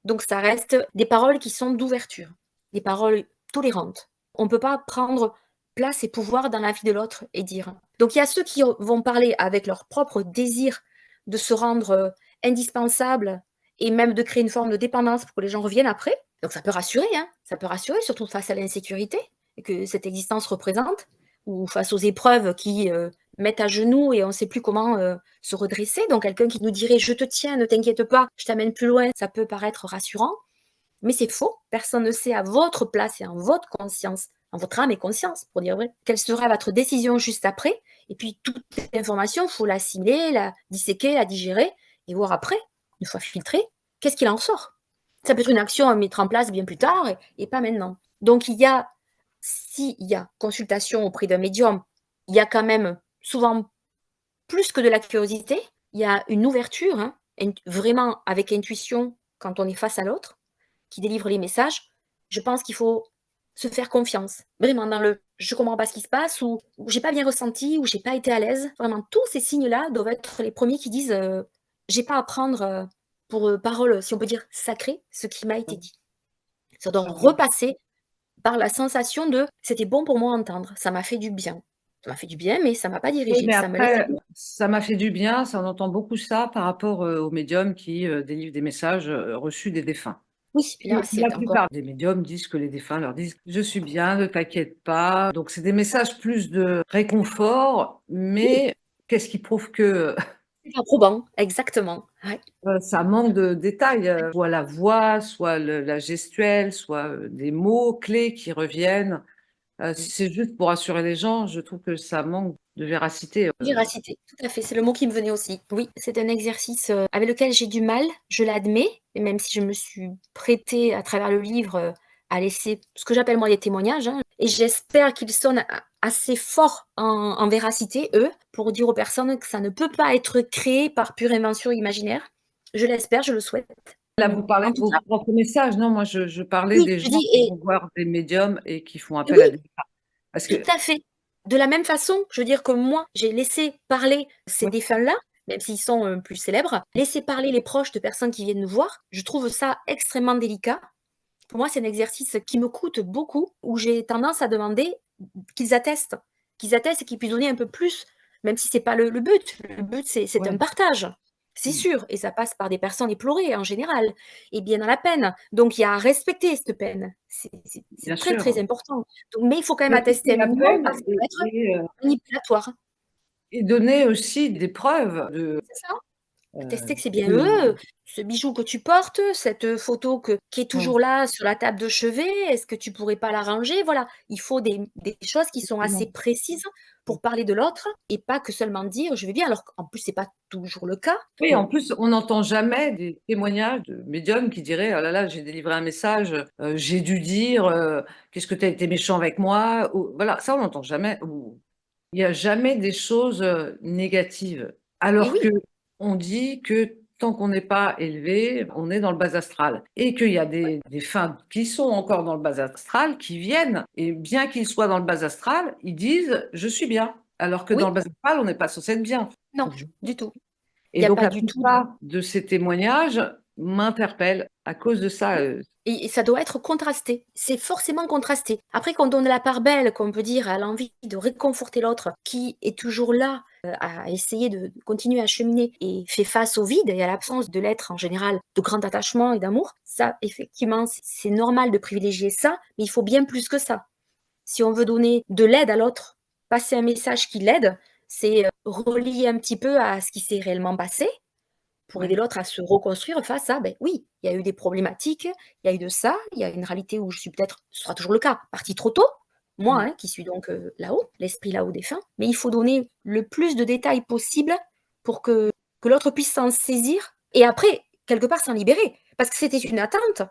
Donc ça reste des paroles qui sont d'ouverture, des paroles tolérantes. On ne peut pas prendre place et pouvoir dans la vie de l'autre et dire. Donc il y a ceux qui vont parler avec leur propre désir de se rendre indispensable et même de créer une forme de dépendance pour que les gens reviennent après. Donc ça peut rassurer, hein, ça peut rassurer, surtout face à l'insécurité que cette existence représente, ou face aux épreuves qui mettent à genoux et on ne sait plus comment se redresser. Donc quelqu'un qui nous dirait je te tiens, ne t'inquiète pas, je t'amène plus loin, ça peut paraître rassurant, mais c'est faux. Personne ne sait à votre place et en votre conscience, en votre âme et conscience, pour dire vrai, quelle sera votre décision juste après. Et puis toute l'information, il faut l'assimiler, la disséquer, la digérer et voir après, une fois filtrée, qu'est-ce qu'il en sort. Ça peut être une action à mettre en place bien plus tard et pas maintenant. Donc il y a, s'il y a consultation auprès d'un médium, il y a quand même souvent plus que de la curiosité, il y a une ouverture, hein, vraiment avec intuition quand on est face à l'autre, qui délivre les messages. Je pense qu'il faut se faire confiance, vraiment dans le je comprends pas ce qui se passe ou j'ai pas bien ressenti ou j'ai pas été à l'aise. Vraiment, tous ces signes-là doivent être les premiers qui disent j'ai pas à prendre pour parole, si on peut dire sacrée, ce qui m'a été dit. Ça doit repasser par la sensation de c'était bon pour moi à entendre, ça m'a fait du bien. Ça m'a fait du bien, mais ça m'a pas Oui, dirigé, mais ça me laisse après, libre. ça m'a fait du bien, ça on entend beaucoup ça par rapport, aux médiums qui, délivrent des messages, reçus des défunts. Oui, là, Et la c'est encore plupart des médiums disent que les défunts leur disent: «Je suis bien, ne t'inquiète pas». Donc c'est des messages plus de réconfort, oui, mais qu'est-ce qui prouve que C'est pas probant, exactement, ouais. ça manque de détails, soit la voix, soit la gestuelle, soit, des mots clés qui reviennent. Si Mmh. c'est juste pour rassurer les gens, je trouve que ça manque de véracité, Véracité, tout à fait, c'est le mot qui me venait aussi. Oui, c'est un exercice, avec lequel j'ai du mal, je l'admets, et même si je me suis prêtée à travers le livre, à laisser ce que j'appelle moi des témoignages, hein, et j'espère qu'ils sonnent assez fort en véracité, eux, pour dire aux personnes que ça ne peut pas être créé par pure invention imaginaire. Je l'espère, je le souhaite. Là, vous parlez En de tout vos cas, propres messages. Non, moi, je parlais oui, des je gens dis qui et vont voir des médiums et qui font appel à oui, des parce tout que à fait. De la même façon, je veux dire que moi, j'ai laissé parler ces ouais, défunts-là, même s'ils sont, plus célèbres, laisser parler les proches de personnes qui viennent nous voir. Je trouve ça extrêmement délicat. Pour moi, c'est un exercice qui me coûte beaucoup, où j'ai tendance à demander qu'ils attestent, et qu'ils puissent donner un peu plus, même si c'est pas le but. Le but, c'est un ouais, partage, c'est mmh, sûr, et ça passe par des personnes éplorées en général et bien dans la peine. Donc il y a à respecter cette peine. bien C'est très, très sûr. important. Donc mais il faut quand même attester Respecter un la minimum peine parce que ça peut être et manipulatoire. et donner aussi des preuves C'est ça. Attester heu, que c'est bien de eux, ce bijou que tu portes, cette photo qui est mmh, toujours là sur la table de chevet, est-ce que tu pourrais pas la ranger? Voilà, il faut des choses qui sont assez effectivement. précises Mmh. pour parler de l'autre et pas que seulement dire: «Je vais bien», alors qu'en plus c'est pas toujours le cas. Oui, en Bon, plus, on n'entend jamais des témoignages de médiums qui diraient: «Oh là là, j'ai délivré un message, j'ai dû dire, qu'est-ce que tu as été méchant avec moi?» ou voilà, ça on n'entend jamais ou il y a jamais des choses, négatives. et Alors oui, qu'on dit que tant qu'on n'est pas élevé, on est dans le bas astral et qu'il y a ouais, des fins qui sont encore dans le bas astral, qui viennent et bien qu'ils soient dans le bas astral, ils disent: «Je suis bien», alors que dans oui, le bas astral, on n'est pas censé être bien. non, Donc je du tout. Il et y a donc pas la du tout de plupart de ces témoignages m'interpellent à cause de ça, oui, et ça doit être contrasté. C'est forcément contrasté. Après qu'on donne la part belle, qu'on peut dire, à l'envie de réconforter l'autre qui est toujours là, à essayer de continuer à cheminer et fait face au vide et à l'absence de l'être en général de grand attachement et d'amour. Ça, effectivement, c'est normal de privilégier ça, mais il faut bien plus que ça. Si on veut donner de l'aide à l'autre, passer un message qui l'aide, c'est, relier un petit peu à ce qui s'est réellement passé pour aider ouais. l'autre à se reconstruire face à, beh, oui, il y a eu des problématiques, il y a eu de ça, il y a une réalité où je suis peut-être, ce sera toujours le cas, partie trop tôt, moi, Mmh. hein, qui suis donc, là-haut, l'esprit là-haut défunt, mais il faut donner le plus de détails possible pour que l'autre puisse s'en saisir et après, quelque part, s'en libérer. Parce que c'était une attente.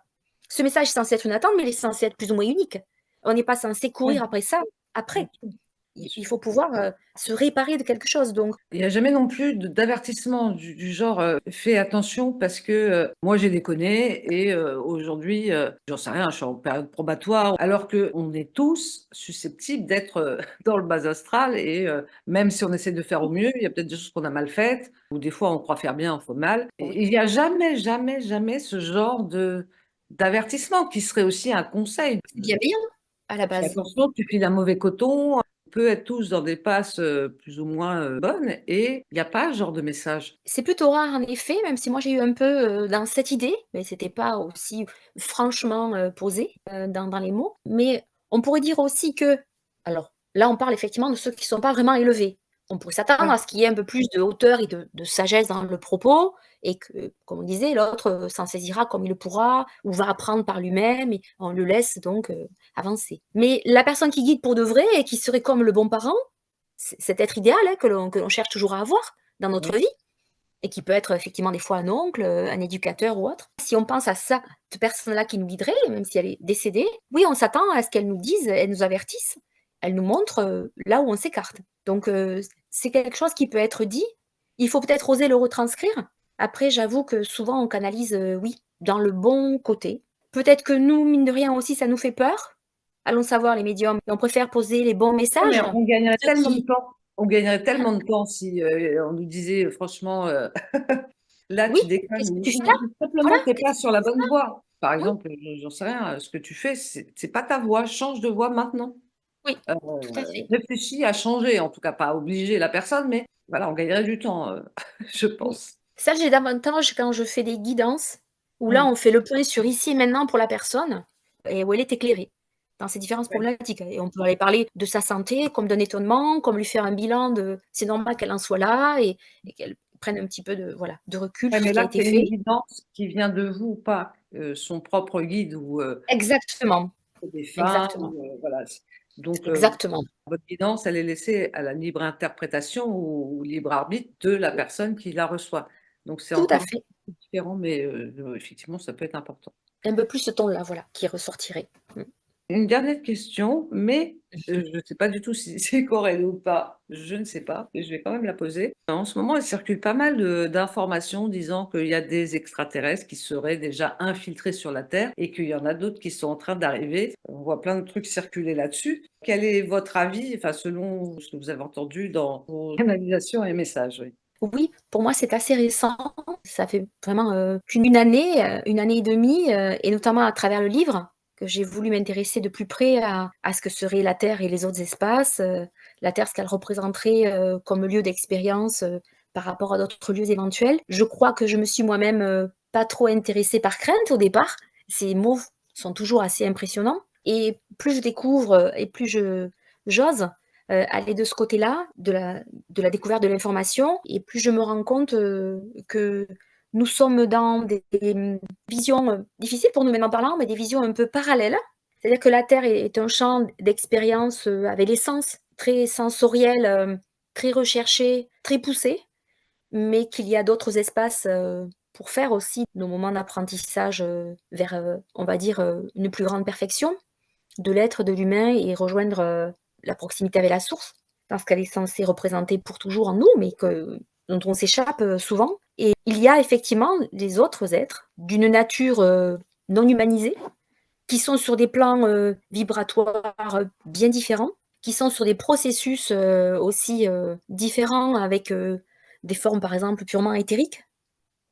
Ce message est censé être une attente, mais il est censé être plus ou moins unique. On n'est pas censé Ouais, courir après ça, bien après. sûr, bien Il sûr. faut pouvoir, se réparer de quelque chose donc Il y a jamais non plus d'avertissement du genre, «Fais attention parce que, moi j'ai déconné et aujourd'hui, j'en sais rien, je suis en période probatoire». Alors qu'on est tous susceptibles d'être, dans le bas astral et même si on essaie de faire au mieux, il y a peut-être des choses qu'on a mal faites ou des fois on croit faire bien, on fait mal oui, et il y a jamais, jamais, jamais ce genre d'avertissement qui serait aussi un conseil. c'est bienveillant à la Fais base. attention, tu files un mauvais coton. On peut être tous dans des passes, plus ou moins, bonnes et il y a pas ce genre de message. C'est plutôt rare en effet, même si moi j'ai eu un peu, dans cette idée, mais c'était pas aussi franchement, posé, dans les mots. Mais on pourrait dire aussi que alors là, on parle effectivement de ceux qui sont pas vraiment élevés. On pourrait s'attendre Ouais, à ce qu'il y ait un peu plus de hauteur et de sagesse dans le propos et que, comme on disait, l'autre, s'en saisira comme il le pourra ou va apprendre par lui-même et on le laisse donc, avancer. Mais la personne qui guide pour de vrai et qui serait comme le bon parent, cet être idéal, hein, que l'on cherche toujours à avoir dans notre oui. vie, et qui peut être effectivement des fois un oncle, un éducateur ou autre. Si on pense à ça, cette personne-là qui nous guiderait, même si elle est décédée, oui, on s'attend à ce qu'elle nous dise, elle nous avertisse, elle nous montre, là où on s'écarte. Donc c'est quelque chose qui peut être dit. Il faut peut-être oser le retranscrire. Après, j'avoue que souvent on canalise, oui, dans le bon côté. Peut-être que nous, mine de rien aussi, ça nous fait peur. Allons savoir les médiums, on préfère poser les bons Ouais, mais messages, on gagnerait ceux tellement de qui temps. On gagnerait tellement de temps si, on nous disait, franchement, là oui, tu déconnes qu'est-ce que tu fais là? ou Voilà, simplement tu es pas qu'est-ce que sur tu la fais bonne là? voie. Par Oui, exemple, j'en sais rien, ce que tu fais, c'est pas ta voix, change de voix maintenant. oui, tout à fait. Réfléchis à changer, en tout cas pas à obliger la personne, mais voilà, on gagnerait du temps, je Oui. pense. Ça, j'ai davantage quand je fais des guidances, où là, Mmh. on fait le point sur ici et maintenant pour la personne et où elle est éclairée. dans ces différentes Ouais. problématiques. Et on peut aller parler de sa santé comme d'un étonnement, comme lui faire un bilan de c'est normal qu'elle en soit là et qu'elle prenne un petit peu de, voilà, de recul Ouais, sur mais ce qui a là, été c'est une fait. évidence qui vient de vous, pas, son propre guide ou, Exactement, des fins exactement, ou, voilà. Donc, exactement. votre guidance, elle est laissée à la libre interprétation ou au libre arbitre de la personne qui la reçoit. Donc c'est Tout à encore fait. différent, mais, effectivement, ça peut être important. Un peu plus ce ton-là, voilà, qui ressortirait. Mmh. Une dernière question, mais je ne sais pas du tout si c'est correct ou pas, je ne sais pas, et je vais quand même la poser. En ce moment, il circule pas mal d'informations disant qu'il y a des extraterrestres qui seraient déjà infiltrés sur la Terre et qu'il y en a d'autres qui sont en train d'arriver. On voit plein de trucs circuler là-dessus. Quel est votre avis, enfin, selon ce que vous avez entendu dans vos canalisations et messages? Oui. Oui, pour moi, c'est assez récent. Ça fait vraiment, qu'une année, 1 année et demie, et notamment à travers le livre, que j'ai voulu m'intéresser de plus près à ce que serait la Terre et les autres espaces. La Terre, ce qu'elle représenterait, comme lieu d'expérience, par rapport à d'autres lieux éventuels. Je crois que je me suis moi-même, pas trop intéressée par crainte au départ. Ces mots sont toujours assez impressionnants et plus je découvre, et plus j'ose, aller de ce côté-là, de la découverte de l'information, et plus je me rends compte, que nous sommes dans des, visions, difficiles pour nous maintenant parlant, mais des visions un peu parallèles. C'est-à-dire que la Terre est un champ d'expérience, avec des sens très sensoriels, très recherchés, très poussés, mais qu'il y a d'autres espaces, pour faire aussi nos moments d'apprentissage, vers, on va dire, une plus grande perfection de l'être, de l'humain, et rejoindre, la proximité avec la source, parce qu'elle est censée représenter pour toujours en nous, mais dont on s'échappe, souvent. Et il y a effectivement les autres êtres d'une nature, non humanisée, qui sont sur des plans, vibratoires, bien différents, qui sont sur des processus, aussi, différents, avec, des formes par exemple purement éthériques,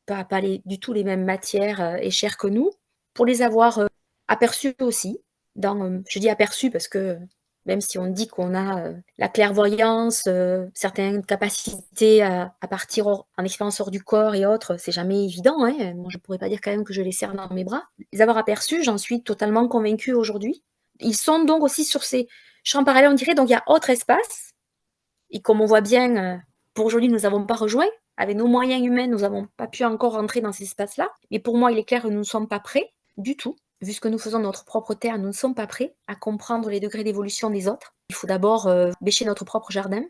pas du tout les mêmes matières, et chairs que nous. Pour les avoir, aperçus aussi dans, je dis aperçus parce que même si on dit qu'on a, la clairvoyance, certaines capacités à partir en expérience hors du corps et autres, c'est jamais évident, hein. Moi, je pourrais pas dire quand même que je les serre dans mes bras. Les avoir aperçus, j'en suis totalement convaincue aujourd'hui. Ils sont donc aussi sur ces champs parallèles, on dirait, donc il y a autre espace, et comme on voit bien, pour aujourd'hui, nous ne avons pas rejoint. Avec nos moyens humains, nous n'avons pas pu encore rentrer dans ces espaces-là. Mais pour moi, il est clair que nous ne sommes pas prêts du tout. Vu ce que nous faisons de notre propre terre, nous ne sommes pas prêts à comprendre les degrés d'évolution des autres. Il faut d'abord, bêcher notre propre jardin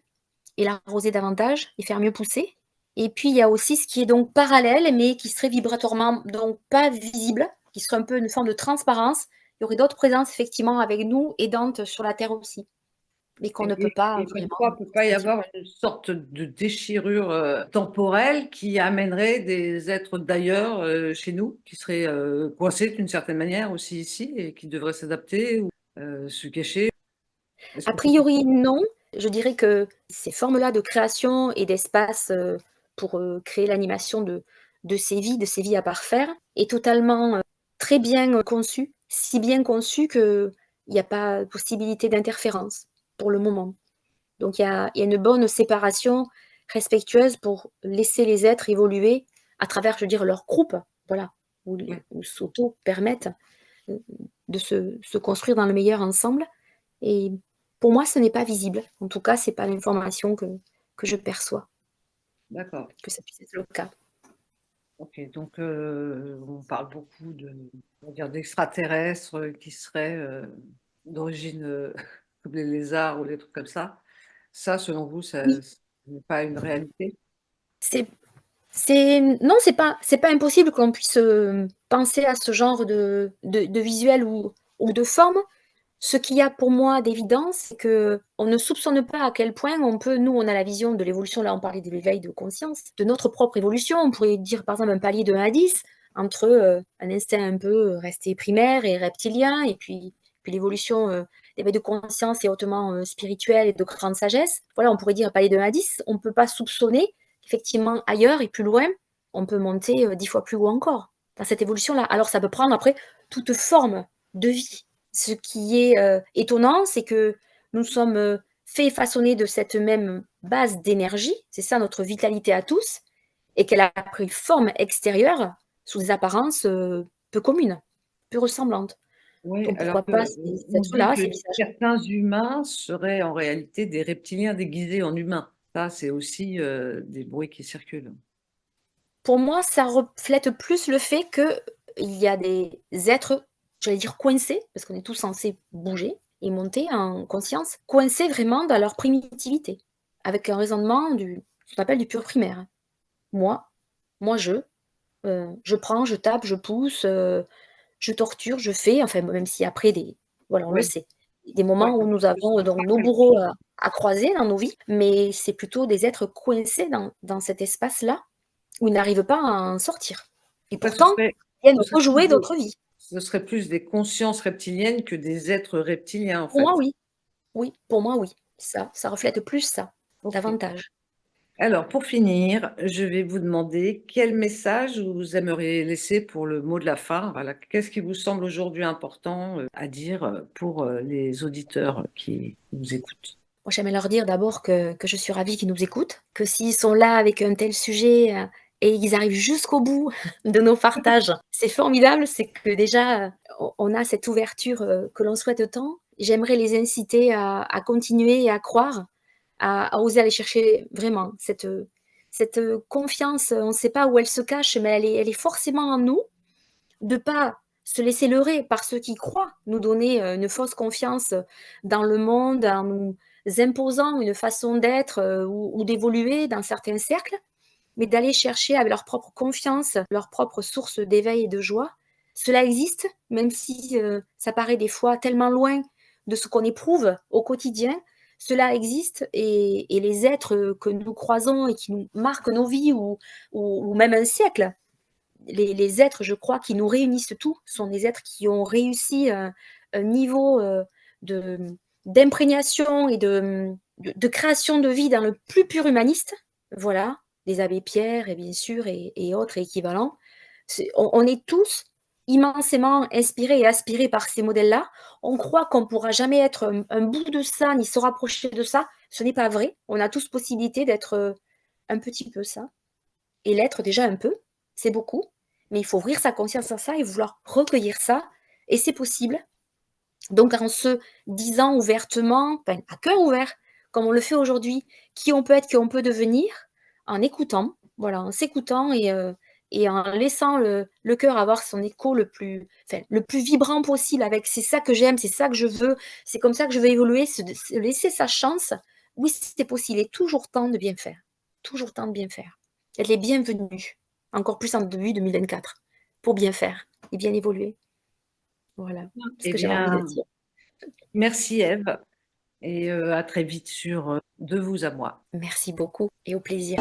et l'arroser davantage et faire mieux pousser. Et puis, il y a aussi ce qui est donc parallèle, mais qui serait vibratoirement donc pas visible, qui serait un peu une forme de transparence. Il y aurait d'autres présences effectivement avec nous, aidantes sur la terre aussi, mais qu'on ne peut pas vraiment Parfois, peut pas y sentir. avoir une sorte de déchirure, temporelle qui amènerait des êtres d'ailleurs, chez nous, qui seraient, coincés d'une certaine manière aussi ici et qui devraient s'adapter ou, se cacher? Est-ce A que c'est priori, non. Je dirais que ces formes-là de création et d'espace, pour, créer l'animation de ces vies à parfaire, est totalement, très bien, conçue. Si bien conçue qu'il y a pas possibilité d'interférence, pour le moment. Donc il y a une bonne séparation respectueuse pour laisser les êtres évoluer à travers, je veux dire, leur groupe, voilà, ouais, où s'auto-permettent, heu, de se construire dans le meilleur ensemble. Et pour moi, ce n'est pas visible. En tout cas, c'est pas l'information que je perçois, d'accord. que ça puisse être le cas. OK, donc on parle beaucoup on va dire d'extraterrestres, qui seraient, d'origine, comme les lézards ou les trucs comme ça. Ça, selon vous, Oui, ce n'est pas une réalité? c'est non, c'est pas impossible qu'on puisse, penser à ce genre de visuel ou de forme. Ce qu'il y a pour moi d'évident, c'est qu'on ne soupçonne pas à quel point on peut, nous, on a la vision de l'évolution, là on parlait de l'éveil de conscience, de notre propre évolution. On pourrait dire par exemple un palier de 1 à 10 entre, un instinct un peu, resté primaire et reptilien, et puis l'évolution, d'éveil de conscience et hautement, spirituelle et de grande sagesse. Voilà, on pourrait dire un palier de 1 à 10. On ne peut pas soupçonner qu'effectivement ailleurs et plus loin, on peut monter, 10 fois plus haut encore, dans cette évolution-là. Alors ça peut prendre après toute forme de vie. Ce qui est, étonnant, c'est que nous sommes, faits et façonnés de cette même base d'énergie, c'est ça notre vitalité à tous, et qu'elle a pris forme extérieure sous des apparences, peu communes, peu ressemblantes. Oui, Donc alors pourquoi que pas ces on dit êtres-là, que ces visages? certains humains seraient en réalité des reptiliens déguisés en humains. Ça, c'est aussi, des bruits qui circulent. Pour moi, ça reflète plus le fait qu'il y a des êtres, j'allais dire coincés, parce qu'on est tous censés bouger et monter en conscience, coincés vraiment dans leur primitivité, avec un raisonnement ce qu'on appelle du pur primaire. Moi, je prends, je tape, je pousse, je torture, je fais, enfin, même si après voilà, on le Oui, sait. Des ouais, moments où nous ce avons sera donc pas nos quelque bourreaux chose. à croiser dans nos vies, mais c'est plutôt des êtres coincés dans cet espace-là, où ils n'arrivent pas à en sortir. Et Ouais, pourtant, ils viennent ce serait plus rejouer d'autres vies. des consciences reptiliennes que des êtres reptiliens, en Pour moi, fait. oui. Oui, pour moi, oui. Ça reflète plus ça, OK. davantage. Alors pour finir, je vais vous demander quel message vous aimeriez laisser pour le mot de la fin? Voilà, qu'est-ce qui vous semble aujourd'hui important, à dire, pour, les auditeurs qui nous écoutent? Moi, j'aimerais leur dire d'abord que je suis ravie qu'ils nous écoutent, que s'ils sont là avec un tel sujet, et ils arrivent jusqu'au bout de nos partages, c'est formidable. C'est que déjà, on a cette ouverture, que l'on souhaite tant. J'aimerais les inciter à continuer et à croire, à oser aller chercher vraiment cette confiance, on ne sait pas où elle se cache, mais elle est forcément en nous. De pas se laisser leurrer par ceux qui croient nous donner, une fausse confiance dans le monde, en nous imposant une façon d'être, ou d'évoluer dans certains cercles, mais d'aller chercher avec leur propre confiance, leur propre source d'éveil et de joie. Cela existe, même si, ça paraît des fois tellement loin de ce qu'on éprouve au quotidien. Cela existe et les êtres, que nous croisons et qui nous marquent nos vies ou même un siècle, les êtres, je crois, qui nous réunissent tous, sont des êtres qui ont réussi un niveau, de d'imprégnation et de création de vie dans le plus pur humaniste. Voilà, les abbés Pierre et bien sûr et autres équivalents. On est tous immensément inspirés et aspirés par ces modèles-là. On croit qu'on ne pourra jamais être un bout de ça, ni se rapprocher de ça. Ce n'est pas vrai. On a tous possibilité d'être, un petit peu ça et l'être déjà un peu, c'est beaucoup, mais il faut ouvrir sa conscience à ça et vouloir recueillir ça, et c'est possible. Donc en se disant ouvertement, enfin, à cœur ouvert, comme on le fait aujourd'hui, qui on peut être, qui on peut devenir, en écoutant, voilà, en s'écoutant et en laissant le cœur avoir son écho le plus vibrant possible avec c'est ça que j'aime, c'est ça que je veux, c'est comme ça que je veux évoluer, se laisser sa chance. Oui, c'est possible, il est toujours temps de bien faire. Toujours temps de bien faire. Elle est bienvenue, encore plus en début 2024, pour bien faire et bien évoluer. Voilà ce Eh que j'avais envie de bien, dire. merci Ève et à très vite sur, De vous à moi. Merci beaucoup et au plaisir.